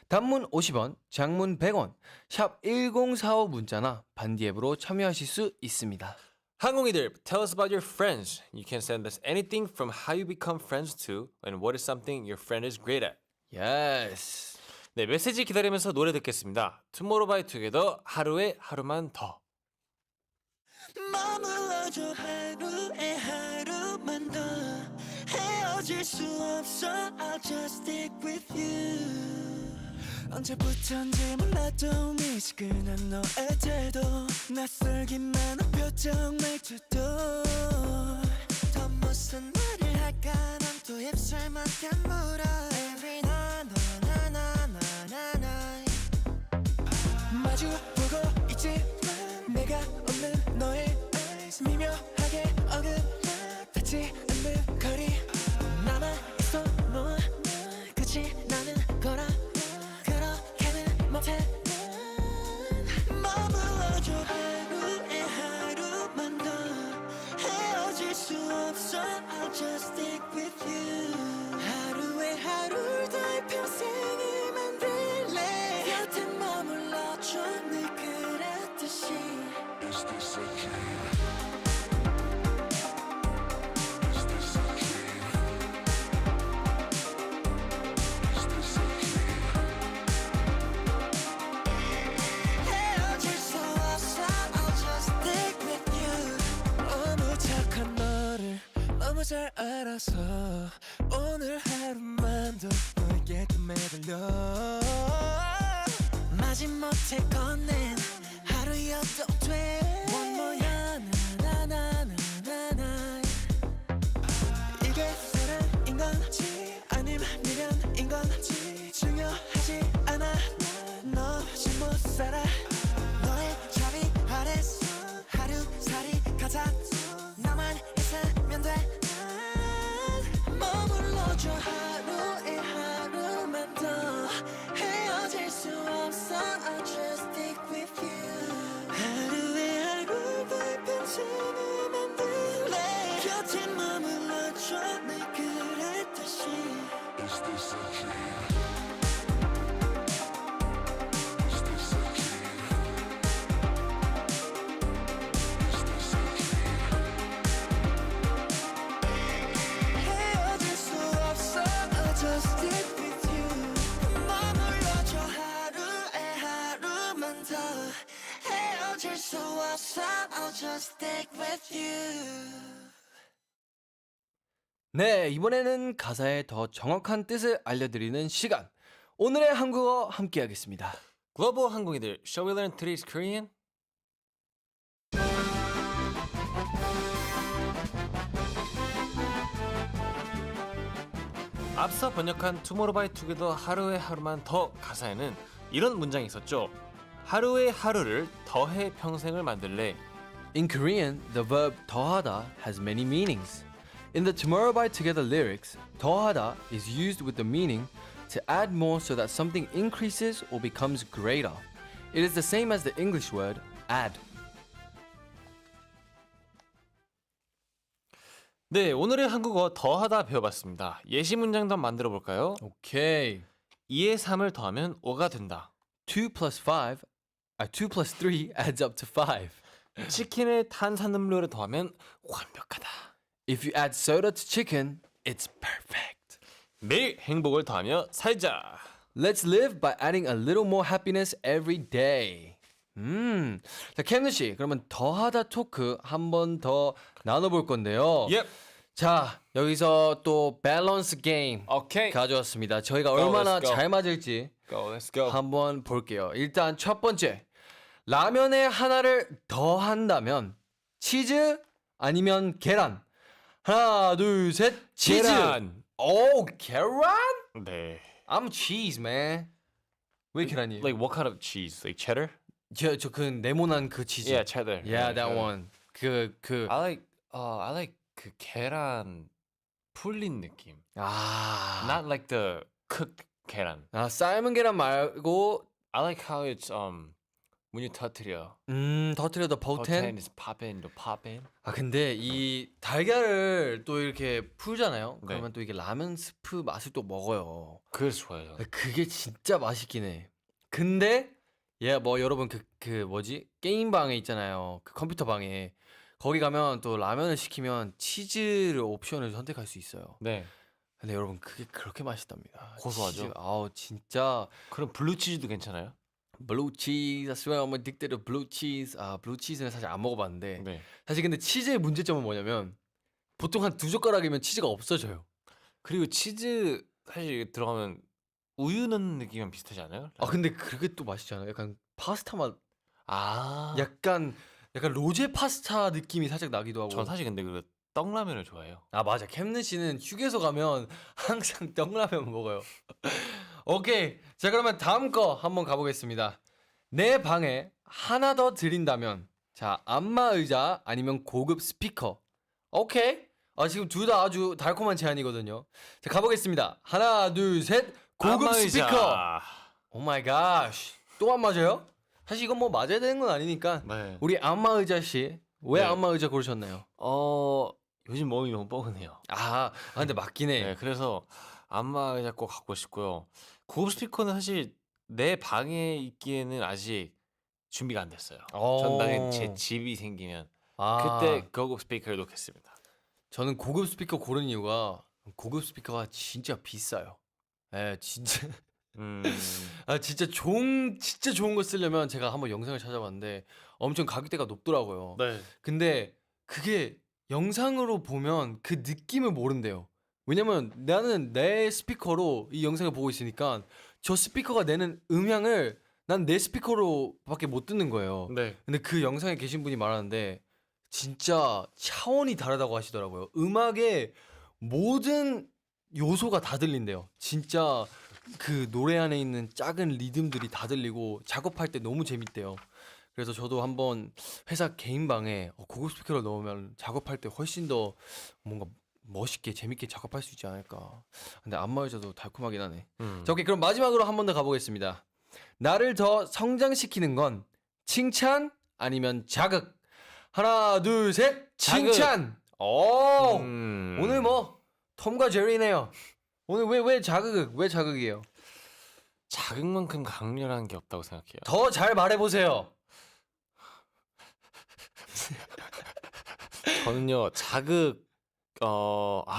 단문 50원, 장문 100원, 샵 1045 문자나 반디 앱으로 참여하실 수 있습니다. 항공이들, tell us about your friends. You can send us anything from how you become friends to and what is something your friend is great at. 예스. 네, 메시지 기다리면서 노래 듣겠습니다. Tomorrow by Together, 하루에 하루만 더. 머물러줘 하루에 하루만 더 헤어질 수 없어 I'll just stick with you 언제부턴지 몰라도 미지근한 너의 태도 낯설기만 한 표정 말투도 더 무슨 말을 할까 난 또 입술만 깨물어 Every night 나나나나나 마주보고 있지만 내가 없는 너의 eyes 미묘하게 어긋나닿지 않는 거리 나만 있어 너와 끝이 나는 거라 그렇게는 못해 머물러줘 하루에 하루만 더 헤어질 수 없어 I'll just stick with you 하루에 하루를 더 평생을 만들래 곁에 머물러줘 늘 그랬듯이 Is this a dream? Is this a dream? Is this a dream? 헤어질 수 없어 I'll just stick with you 너무 착한 너를 너무 잘 알아서 오늘 하루만 더 너에게 또 매달려 마지못해 건넨 하루여도 돼 One more 나나나나나나 이게 사랑인 건지 아님 미련인 건지 중요하지 않아 너 없이 못 살아 너의 자리 아래서 하루살이 가자 나만 있으면 돼 머물러줘 하루에 하루만 더 헤어질 수 없어 I'll just stick with you 하루에 하루 더 평생을 만들래 곁에 머물러줘 늘 그랬듯이 Is this a dream? Is this a dream? Is this a dream? 헤어질 수 없어 I'll just stick with you 머물러줘 하루에 하루만 더 헤어질 수 없어 I'll just stick with you 네, 이번에는 가사의 더 정확한 뜻을 알려드리는 시간. 오늘의 한국어 함께하겠습니다. 글로벌 항공이들, shall we learn today's Korean? 앞서 번역한 Tomorrow by Together 하루에 하루만 더 가사에는 이런 문장이 있었죠. 하루에 하루를 더해 평생을 만들래. In Korean, the verb 더하다 has many meanings. In the Tomorrow by Together lyrics, 더하다 is used with the meaning to add more so that something increases or becomes greater. It is the same as the English word add. 네, 오늘의 한국어 더하다 배워봤습니다. 예시 문장도 한번 만들어 볼까요? Okay. 2에 3을 더하면 5가 된다. 2 plus 3 adds up to 5. 치킨에 탄산음료를 더하면 완벽하다. If you add soda to chicken, it's perfect. 매일 행복을 더하며 살자. Let's live by adding a little more happiness every day. 자, 캠느 씨, 그러면 더하다 토크 한 번 더 나눠볼 건데요. Yep. 자, 여기서 또 밸런스 게임 오케이. 가져왔습니다. 저희가 얼마나 let's go. 잘 맞을지 Go, let's go. 한번 볼게요. 일단 첫 번째, 라면에 하나를 더 한다면 치즈 아니면 계란? 하나, 둘, 셋, 치즈. 계란. 오, 계란? 네. I'm cheese, man. 왜 계란이에요? Like what kind of cheese? Like cheddar? 저 그 네모난 그 치즈. Yeah, cheddar. Yeah, that one. 그 I like 그 계란 풀린 느낌. 아. Not like the cooked 계란. 아, 삶은 계란 말고 I like how it's when you 터뜨려. 터트려 더 Potent 포텐. is popping, the popping. 아, 근데 이 달걀을 또 이렇게 풀잖아요. 네. 그러면 또 이게 라면 스프 맛을 또 먹어요. 그래서 좋아요. 그게 진짜 맛있긴 해. 근데 뭐 여러분 그 뭐지? 게임 방에 있잖아요. 그 컴퓨터 방에. 거기 가면 또 라면을 시키면 치즈를 옵션을 선택할 수 있어요. 네. 근데 여러분 그게 그렇게 맛있답니다. 고소하죠? 치즈, 아우 진짜 그럼 블루 치즈도 괜찮아요? 블루 치즈, I swear I'm addicted to blue cheese. 아, 블루 치즈는 사실 안 먹어봤는데 네. 사실 근데 치즈의 문제점은 뭐냐면 보통 한 2젓가락이면 치즈가 없어져요. 그리고 치즈 사실 들어가면 우유 넣는 느낌이랑 비슷하지 않아요? 아, 근데 그게 또 맛있지 않아요? 약간 파스타 맛, 아. 약간 로제 파스타 느낌이 살짝 나기도 하고. 전 사실 근데 그 떡라면을 좋아해요. 아, 맞아. 캠는 씨는 휴게소 가면 항상 떡라면 먹어요. 오케이. 자, 그러면 다음 거 한번 가보겠습니다. 내 방에 하나 더 드린다면, 자, 안마 의자 아니면 고급 스피커. 오케이. 아, 지금 둘 다 아주 달콤한 제안이거든요. 자, 가보겠습니다. 하나, 둘, 셋. 고급 안마 의자. 스피커. 오 마이 갓. 또 안 맞아요? 사실 이건 뭐 맞아야 되는 건 아니니까. 네. 우리 안마 의자 씨, 왜 네. 안마 의자 고르셨나요? 요즘 몸이 너무 뻐근해요. 근데 맞긴 해. 네, 그래서 안마 의자 꼭 갖고 싶고요. 고급 스피커는 사실 내 방에 있기에는 아직 준비가 안 됐어요. 전 나중에 제 집이 생기면 그때 고급 스피커를 놓겠습니다. 저는 고급 스피커 고른 이유가 고급 스피커가 진짜 비싸요. 예, 진짜. 진짜 좋은 거 쓰려면 제가 한번 영상을 찾아봤는데 엄청 가격대가 높더라고요. 네. 근데 그게 영상으로 보면 그 느낌을 모른대요. 왜냐면 나는 내 스피커로 이 영상을 보고 있으니까 저 스피커가 내는 음향을 난 내 스피커로밖에 못 듣는 거예요. 네. 근데 그 영상에 계신 분이 말하는데 진짜 차원이 다르다고 하시더라고요. 음악의 모든 요소가 다 들린대요. 진짜 그 노래 안에 있는 작은 리듬들이 다 들리고 작업할 때 너무 재밌대요. 그래서 저도 한번 회사 개인 방에 고급 스피커를 넣으면 작업할 때 훨씬 더 뭔가 멋있게 재밌게 작업할 수 있지 않을까. 근데 안마 의자도 달콤하긴 하네. 자, 오케이. 그럼 마지막으로 한 번 더 가보겠습니다. 나를 더 성장시키는 건 칭찬 아니면 자극? 하나, 둘, 셋. 자극. 칭찬. 오늘 뭐 톰과 제리네요. 오늘 왜 자극이에요? 자극만큼 강렬한 게 없다고 생각해요. 더 잘 말해보세요. 저는요 자극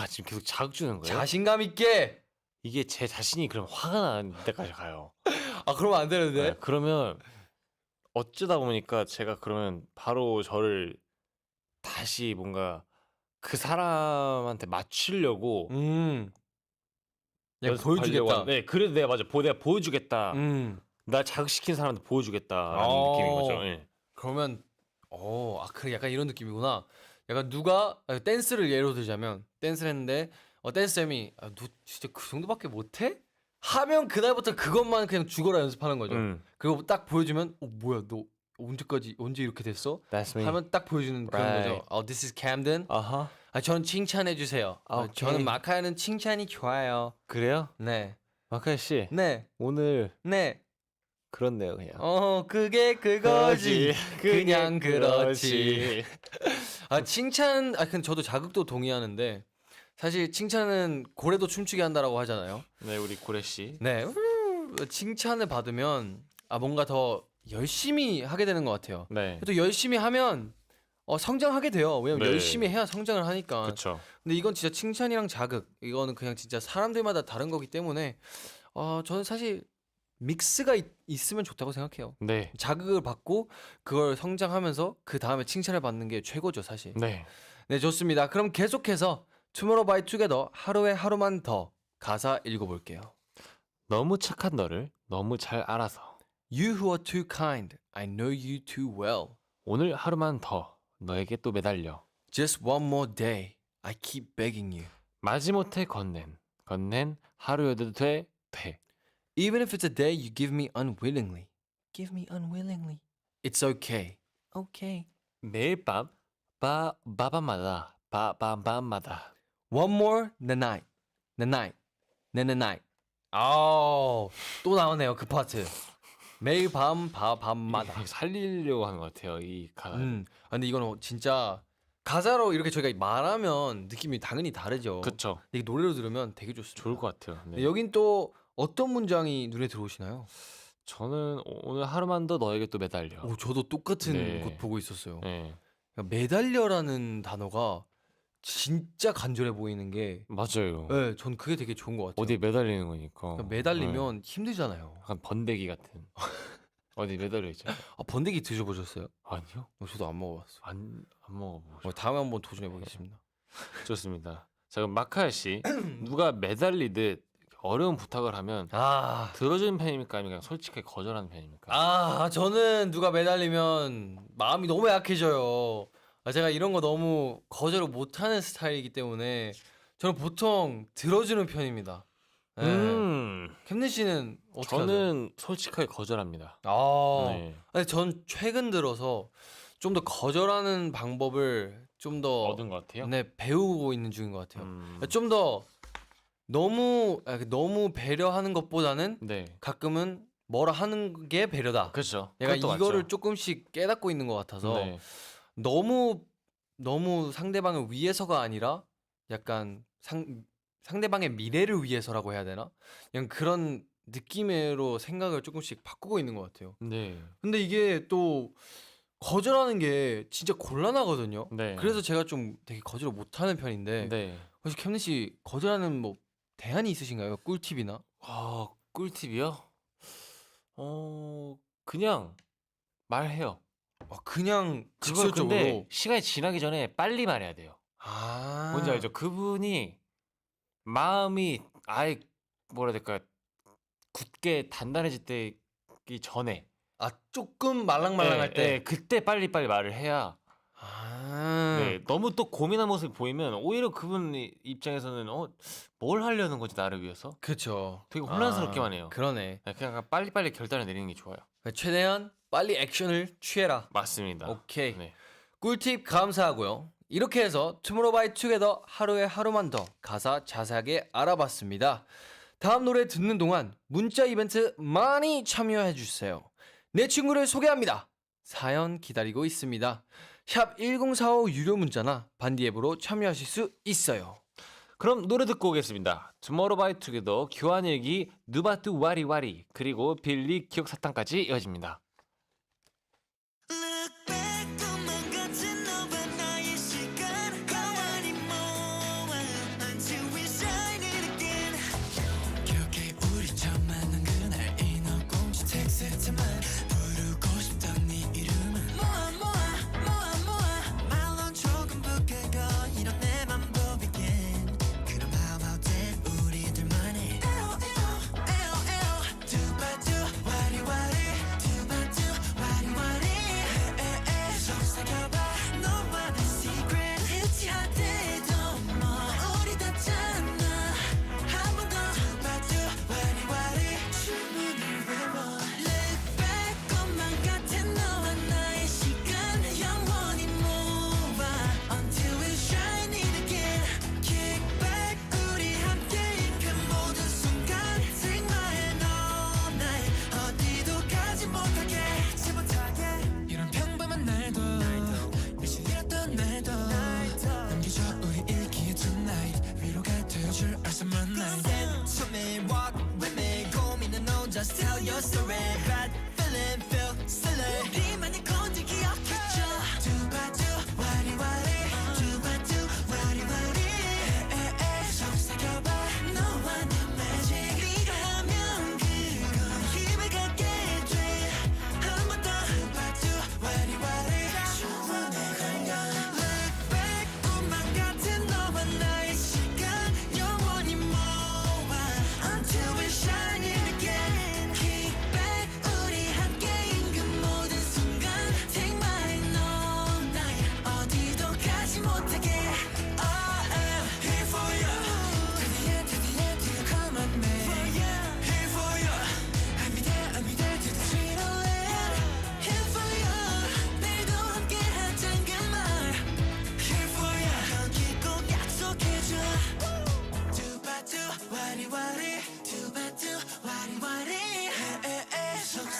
지금 계속 자극 주는 거예요? 자신감 있게. 이게 제 자신이 그럼 화가 나는 데까지 가요. 그러면 안 되는데. 네, 그러면 어쩌다 보니까 제가 그러면 바로 저를 다시 뭔가 그 사람한테 맞추려고 야, 보여주겠다. 네, 그래도 내가 내가 보여주겠다. 날 자극시킨 사람한테 보여주겠다라는 느낌인 거죠. 네. 그러면 그래 약간 이런 느낌이구나. 약간 누가 댄스를 예로 들자면 댄스를 했는데 댄스쌤이 너 진짜 그 정도밖에 못해? 하면 그날부터 그것만 그냥 죽어라 연습하는 거죠. 그리고 딱 보여주면 뭐야 너 언제 이렇게 됐어? That's me. 하면 딱 보여주는 그런 Right. 거죠. This is Camden. 아하. 저는 칭찬해 주세요. 오케이. 저는 마카야는 칭찬이 좋아요. 그래요? 네, 마카야 씨 네, 오늘 네. 그렇네요 그냥. 그게 그거지. 그냥 그렇지. 칭찬. 근데 저도 자극도 동의하는데 사실 칭찬은 고래도 춤추게 한다라고 하잖아요. 네 우리 고래 씨. 네, 칭찬을 받으면 뭔가 더 열심히 하게 되는 것 같아요. 네. 또 열심히 하면 성장하게 돼요. 왜냐면 네. 열심히 해야 성장을 하니까. 그렇죠. 근데 이건 진짜 칭찬이랑 자극, 이거는 그냥 진짜 사람들마다 다른 거기 때문에 저는 사실 믹스가 있으면 좋다고 생각해요. 네. 자극을 받고 그걸 성장하면서 그 다음에 칭찬을 받는 게 최고죠, 사실. 네. 네, 좋습니다. 그럼 계속해서 Tomorrow by Together 하루에 하루만 더 가사 읽어볼게요. 너무 착한 너를 너무 잘 알아서 You who are too kind, I know you too well. 오늘 하루만 더 너에게 또 매달려 Just one more day, I keep begging you. 마지못해 건넨 하루여도 돼. Even if it's a day you give me unwillingly. Give me unwillingly. It's okay. Okay. 매일 밤 밤마다 One more the night. The night. The night. 또 나오네요 그 파트. 매일 밤마다. 살리려고 하는 것 같아요 이 가사. 근데 이거는 진짜 가사로 이렇게 저희가 말하면 느낌이 당연히 다르죠. 그렇죠. 이게 노래로 들으면 되게 좋습니다. 좋을 것 같아요. 네. 여긴 또 어떤 문장이 눈에 들어오시나요? 저는 오늘 하루만 더 너에게 또 매달려. 저도 똑같은 네. 곳 보고 있었어요. 네. 매달려라는 단어가 진짜 간절해 보이는 게 맞아요. 네, 전 그게 되게 좋은 것 같아요. 어디 매달리는 거니까. 그러니까 매달리면 힘들잖아요. 약간 번데기 같은. 어디 매달려 있죠? 번데기 드셔보셨어요? 아니요. 저도 안 먹어봤어요. 안 먹어보고 다음에 한번 도전해 보겠습니다. 좋습니다. 자 그럼 마카야 씨 누가 매달리듯 어려운 부탁을 하면 들어주는 편입니까 아니면 그냥 솔직하게 거절하는 편입니까? 저는 누가 매달리면 마음이 너무 약해져요. 제가 이런 거 너무 거절을 못하는 스타일이기 때문에 저는 보통 들어주는 편입니다. 네. 캠든 씨는 어떻게 하세요? 저는 솔직하게 거절합니다. 네. 근데 전 최근 들어서 좀 더 거절하는 방법을 좀 더 얻은 것 같아요. 배우고 있는 중인 것 같아요. 좀 더 너무 배려하는 것보다는 네. 가끔은 뭐라 하는 게 배려다. 그렇죠. 내가 그것도 이거를 맞죠. 조금씩 깨닫고 있는 것 같아서 네. 너무 상대방을 위해서가 아니라 약간 상대방의 미래를 위해서라고 해야 되나? 그냥 그런 느낌으로 생각을 조금씩 바꾸고 있는 것 같아요. 네. 근데 이게 또 거절하는 게 진짜 곤란하거든요. 네. 그래서 제가 좀 되게 거절을 못하는 편인데 네. 혹시 캠든 씨 거절하는 뭐 대안이 있으신가요? 꿀팁이나? 꿀팁이요? 그냥 말해요. 그냥 그걸 직설적으로. 근데 시간이 지나기 전에 빨리 말해야 돼요. 뭔지 알죠? 그분이 마음이 아예 뭐라 해야 될까 굳게 단단해질 때기 전에 조금 말랑말랑할 때. 그때 빨리빨리 말을 해야 네, 너무 또 고민한 모습이 보이면 오히려 그분 입장에서는 뭘 하려는 거지 나를 위해서? 그렇죠. 되게 혼란스럽게만 해요. 그러네. 네, 그냥 빨리빨리 결단을 내리는 게 좋아요. 최대한 빨리 액션을 취해라. 맞습니다. 오케이. 네. 꿀팁 감사하고요. 이렇게 해서 투모로우 바이 투게더 하루에 하루만 더 가사 자세하게 알아봤습니다. 다음 노래 듣는 동안 문자 이벤트 많이 참여해 주세요. 내 친구를 소개합니다. 사연 기다리고 있습니다. 샵 1045 유료 문자나 반디 앱으로 참여하실 수 있어요. 그럼 노래 듣고 오겠습니다. 투모로우 바이 투게더 교환일기 누바투 와리와리 그리고 빌리 기억 사탕까지 이어집니다. Look back 꿈만 같은 너와 나의 시간 가만히 모아 Until we shine it again 기억해 우리 처음 만난 그날 인어공주 텍스트만 부르고 싶던 네 이름은 말론 조금 부끄고 이런 내 맘 보이긴 그런 마음 어때 우리들만의 두바두 와리와리 두바두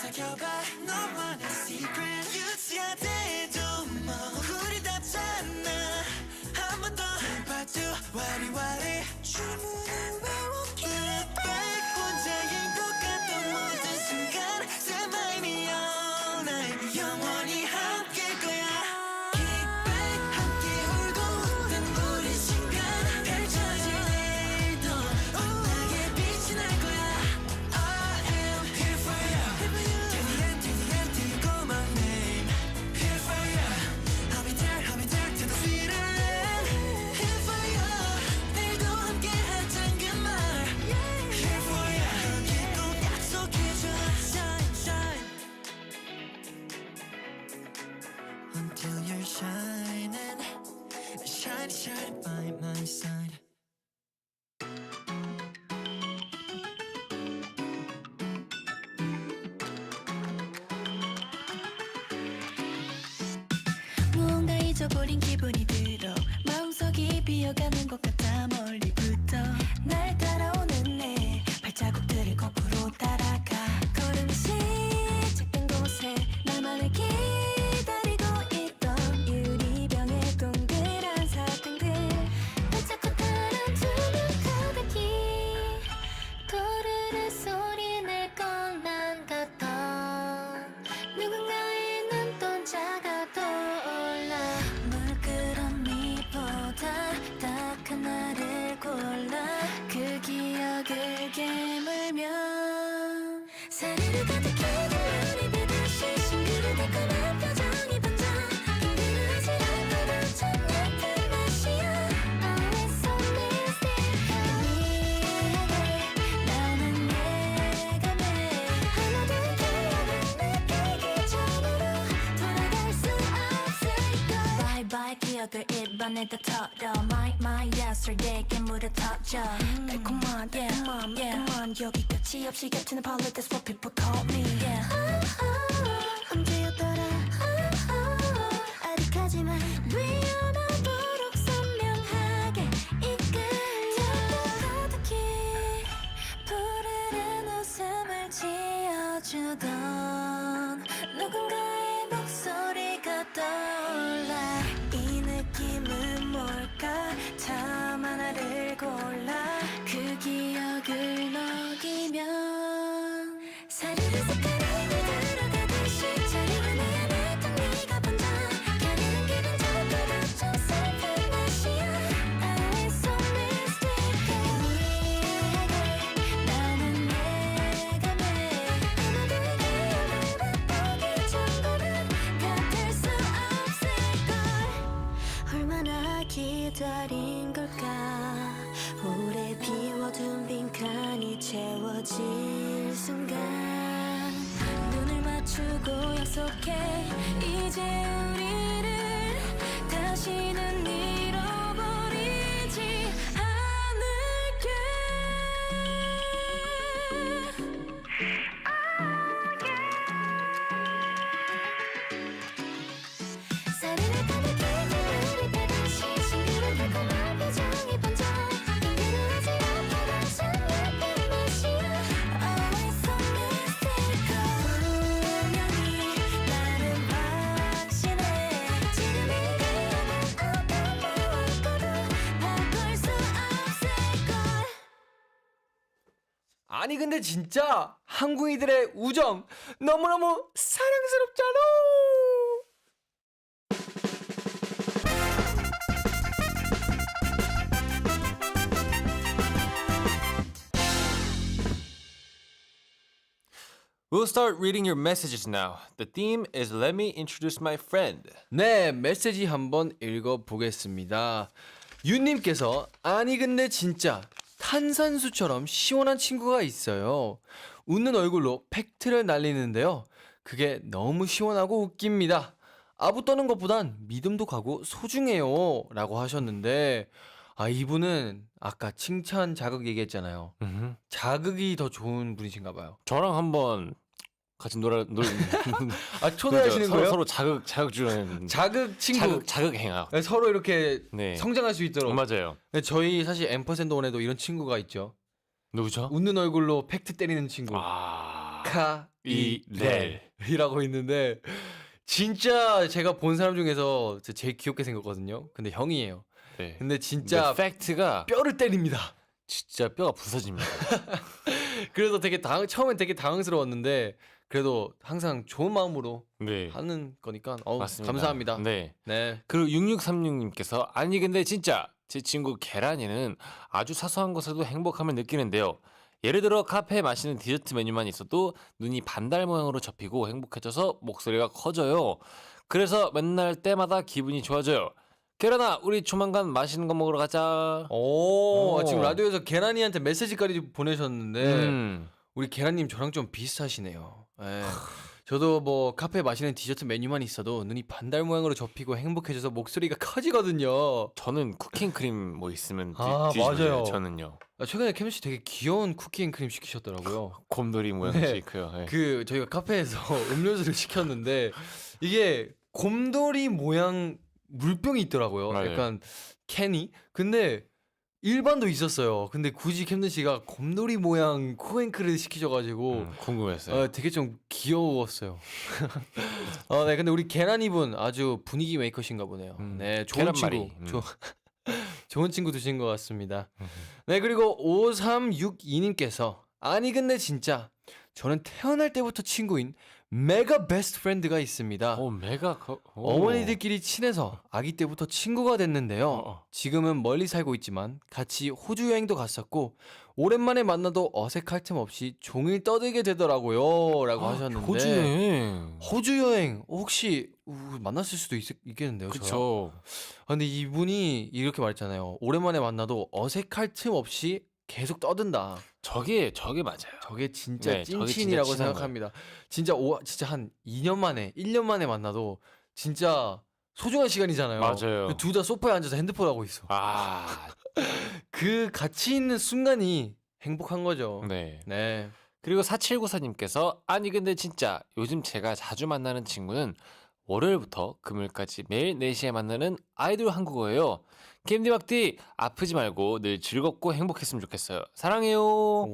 사겨봐 너와 내 secret 유지하다 해도 뭐 우리답잖아 한 번 더 해봐도 와리와리 주문을 외웠기에 혼자인 것 같던 모든 순간 Set my me all night 영원히 함께일 거야 Kick back 함께 울고 웃는 우리 시간 펼쳐질 내일도 환하게 빛이 날 거야 I am here for you Till the end, till the end, till you call my name Here for you I'll be there till the sweet end Here for you 내일도 함께 하잔 그말 Here for you 여기 꼭 약속해줘 Shine, shine Until you're shining Shine, shine by my side 무언가 잊어버린 기분이 들어 마음속이 비어가는 것 같아 멀리부터 날 따라오는 내 발자국들을 거꾸로 따라가 걸음이 시작된 곳에 나만을 기다리고 있던 유리병의 동그란 사탕들 반짝거리는 투명 가득히 도르르 소리 낼 것만 같던 누군가의 눈동자가 떠올라 물 끓은 미보다 딱 하나를 골라 그 기억을 깨물면 사르르 가득히 눈물이 배다시 싱그러 달콤한 표정이 번져 흔들어 아찔한 참 옅은 맛이야 Always so mystical 미안해 나는 내가 매 하나도 기억을 느끼기 전으로 돌아갈 수 없을걸 Bye bye 기억을 입안에다 털어 My yesterday 깨물어 터져 달콤한 달콤한 여기 끝이 없이 겹치는 parlor That's what people call me yeah. 언제였더라 아득하지만 위험하도록 선명하게 이끌려 가득히 푸르른 웃음을 지어주던 누군가의 목소리가 떠올라 이 느낌은 뭘까 참 하나를 골라 그 기억을 먹이면 사르르 색깔이 들어가듯이 차려운 내 안에 딱 네가 번져 가려는 기분 전보다 좀 슬픈 맛이야 Always so mystical 미안해 나는 내가 매 아무도 기억을 맛보기 전보다 같을 수 없을걸 얼마나 기다린 걸까 오래 비워둔 빈칸이 채워질 순간 눈을 맞추고 약속해 이제 우리를 다시는 잃어버리지 않을게 사르르 가득히 눈물이 배다시 싱그런 달콤한 표정이 번져 흔들어 아찔한 참 옅은 맛이야 Always so mystical 분명히 나는 확신해 지금 이 기억은 어떤 무엇과도 바꿀 수 없을걸 아니 근데 진짜 한국인들의 우정 너무너무 사랑스럽잖아. We'll start reading your messages now. The theme is Let me introduce my friend. 네, 메시지 한번 읽어보겠습니다. 윤님께서 아니 근데 진짜 탄산수처럼 시원한 친구가 있어요. 웃는 얼굴로 팩트를 날리는데요. 그게 너무 시원하고 웃깁니다. 아부 떠는 것보단 믿음도 가고 소중해요 라고 하셨는데 이분은 아까 칭찬 자극 얘기했잖아요. 자극이 더 좋은 분이신가 봐요. 저랑 한번 같이 초대하시는 거예요? 서로 자극 주는 자극 친구. 자극 행악. 서로 이렇게 네. 성장할 수 있도록. 맞아요. 네, 저희 사실 앰퍼센드 원에도 이런 친구가 있죠. 누구죠? 웃는 얼굴로 팩트 때리는 친구. 마카이렐이라고 있는데 진짜 제가 본 사람 중에서 제일 귀엽게 생겼거든요. 근데 형이에요. 네. 근데 진짜 팩트가 뼈를 때립니다. 진짜 뼈가 부서집니다. 그래서 되게 처음엔 되게 당황스러웠는데 그래도 항상 좋은 마음으로 네. 하는 거니까 맞습니다. 감사합니다. 네. 네. 그리고 6636님께서 아니 근데 진짜 제 친구 계란이는 아주 사소한 것에도 행복함을 느끼는데요. 예를 들어 카페에 마시는 디저트 메뉴만 있어도 눈이 반달 모양으로 접히고 행복해져서 목소리가 커져요. 그래서 맨날 때마다 기분이 좋아져요. 계란아 우리 조만간 맛있는 거 먹으러 가자. 오, 오. 지금 라디오에서 계란이한테 메시지까지 보내셨는데 음. 우리 계란님 저랑 좀 비슷하시네요. 예. 저도 뭐 카페에 마시는 디저트 메뉴만 있어도 눈이 반달 모양으로 접히고 행복해져서 목소리가 커지거든요. 저는 쿠킹크림 뭐 있으면 아, 뒤집어져요, 맞아요. 저는요. 최근에 캠 씨 되게 귀여운 쿠키앤크림 시키셨더라고요. 곰돌이 모양 네. 쉐이크요. 네. 그 저희가 카페에서 음료수를 시켰는데 이게 곰돌이 모양 물병이 있더라고요. 맞아요. 약간 캔이. 근데 일반도 있었어요. 근데 굳이 캠든 씨가 곰돌이 모양 쿠앤크를 시키셔가지고 궁금했어요. 되게 좀 귀여웠어요. 네, 근데 우리 계란이분 아주 분위기 메이커신가 보네요. 네, 좋은 계란말이. 친구. 좋은 친구 두신 것 같습니다. 네, 그리고 5362님께서 아니 근데 진짜 저는 태어날 때부터 친구인 메가 베스트 프렌드가 있습니다. 어머니들끼리 친해서 아기 때부터 친구가 됐는데요. 지금은 멀리 살고 있지만 같이 호주 여행도 갔었고 오랜만에 만나도 어색할 틈 없이 종일 떠들게 되더라고요. 라고 하셨는데 호주 여행 혹시 만났을 수도 있겠는데요. 저요? 그쵸. 근데 이분이 이렇게 말했잖아요. 오랜만에 만나도 어색할 틈 없이 계속 떠든다. 저게 맞아요. 저게 진짜 네, 저게 찐친이라고 진짜 친한 생각합니다. 진짜 한 2년 만에, 1년 만에 만나도 진짜 소중한 시간이잖아요. 맞아요. 둘 다 소파에 앉아서 핸드폰 하고 있어. 아, 그 같이 있는 순간이 행복한 거죠. 네. 네. 그리고 4794님께서 아니 근데 진짜 요즘 제가 자주 만나는 친구는 월요일부터 금요일까지 매일 4시에 만나는 아이돌 한국어예요. 김디막디 아프지 말고 늘 즐겁고 행복했으면 좋겠어요. 사랑해요.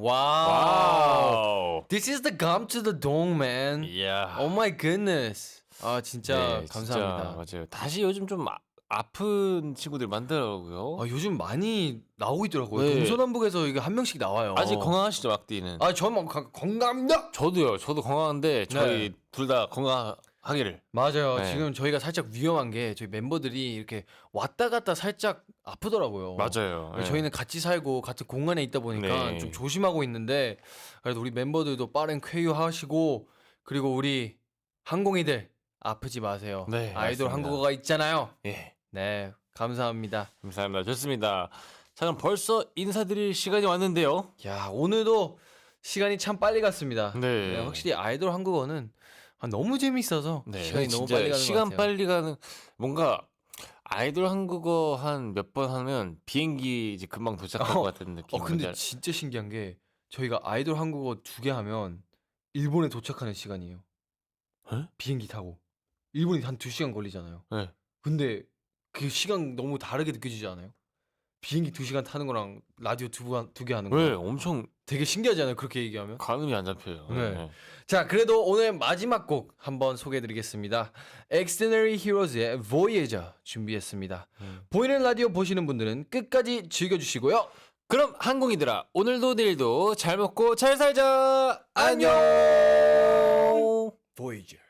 와우. This is the gum to the dome, man. 이야. Oh my goodness. 아 진짜 네, 감사합니다. 진짜 맞아요. 다시 요즘 좀 아픈 친구들 많더라고요. 요즘 많이 나오고 있더라고요. 네. 동서남북에서 이게 한 명씩 나와요. 아직 건강하시죠, 막디는? 저는 건강합니다. 저도요. 저도 건강한데 저희 네. 둘 다 건강하기를. 맞아요. 네. 지금 저희가 살짝 위험한 게 저희 멤버들이 이렇게 왔다 갔다 살짝 아프더라고요. 맞아요. 네. 저희는 같이 살고 같은 공간에 있다 보니까 네. 좀 조심하고 있는데 그래도 우리 멤버들도 빠른 쾌유하시고 그리고 우리 항공이들 아프지 마세요. 네, 아이돌 맞습니다. 한국어가 있잖아요. 예. 네, 감사합니다. 감사합니다. 좋습니다. 자, 그럼 벌써 인사드릴 시간이 왔는데요. 야, 오늘도 시간이 참 빨리 갔습니다. 네. 확실히 아이돌 한국어는 너무 재밌어서 네, 시간이 너무 진짜 빨리 가는 시간 것 같아요. 빨리 가는 뭔가 아이돌 한국어 한 몇 번 하면 비행기 이제 금방 도착할 것 같은 느낌. 근데 진짜 신기한 게 저희가 아이돌 한국어 2개 하면 일본에 도착하는 시간이에요. 에? 비행기 타고. 일본이 한 2시간 걸리잖아요. 네. 근데 그 시간 너무 다르게 느껴지지 않아요? 비행기 2시간 타는 거랑 라디오 두 개 하는 거. 왜 엄청 되게 신기하지 않아요? 그렇게 얘기하면? 가늠이 안 잡혀요. 네. 자, 그래도 오늘 마지막 곡 한번 소개해드리겠습니다. Extraordinary Heroes의 Voyager 준비했습니다. 보이는 라디오 보시는 분들은 끝까지 즐겨주시고요. 그럼 항공이들아 오늘도 내일도 잘 먹고 잘 살자. 안녕. Voyager.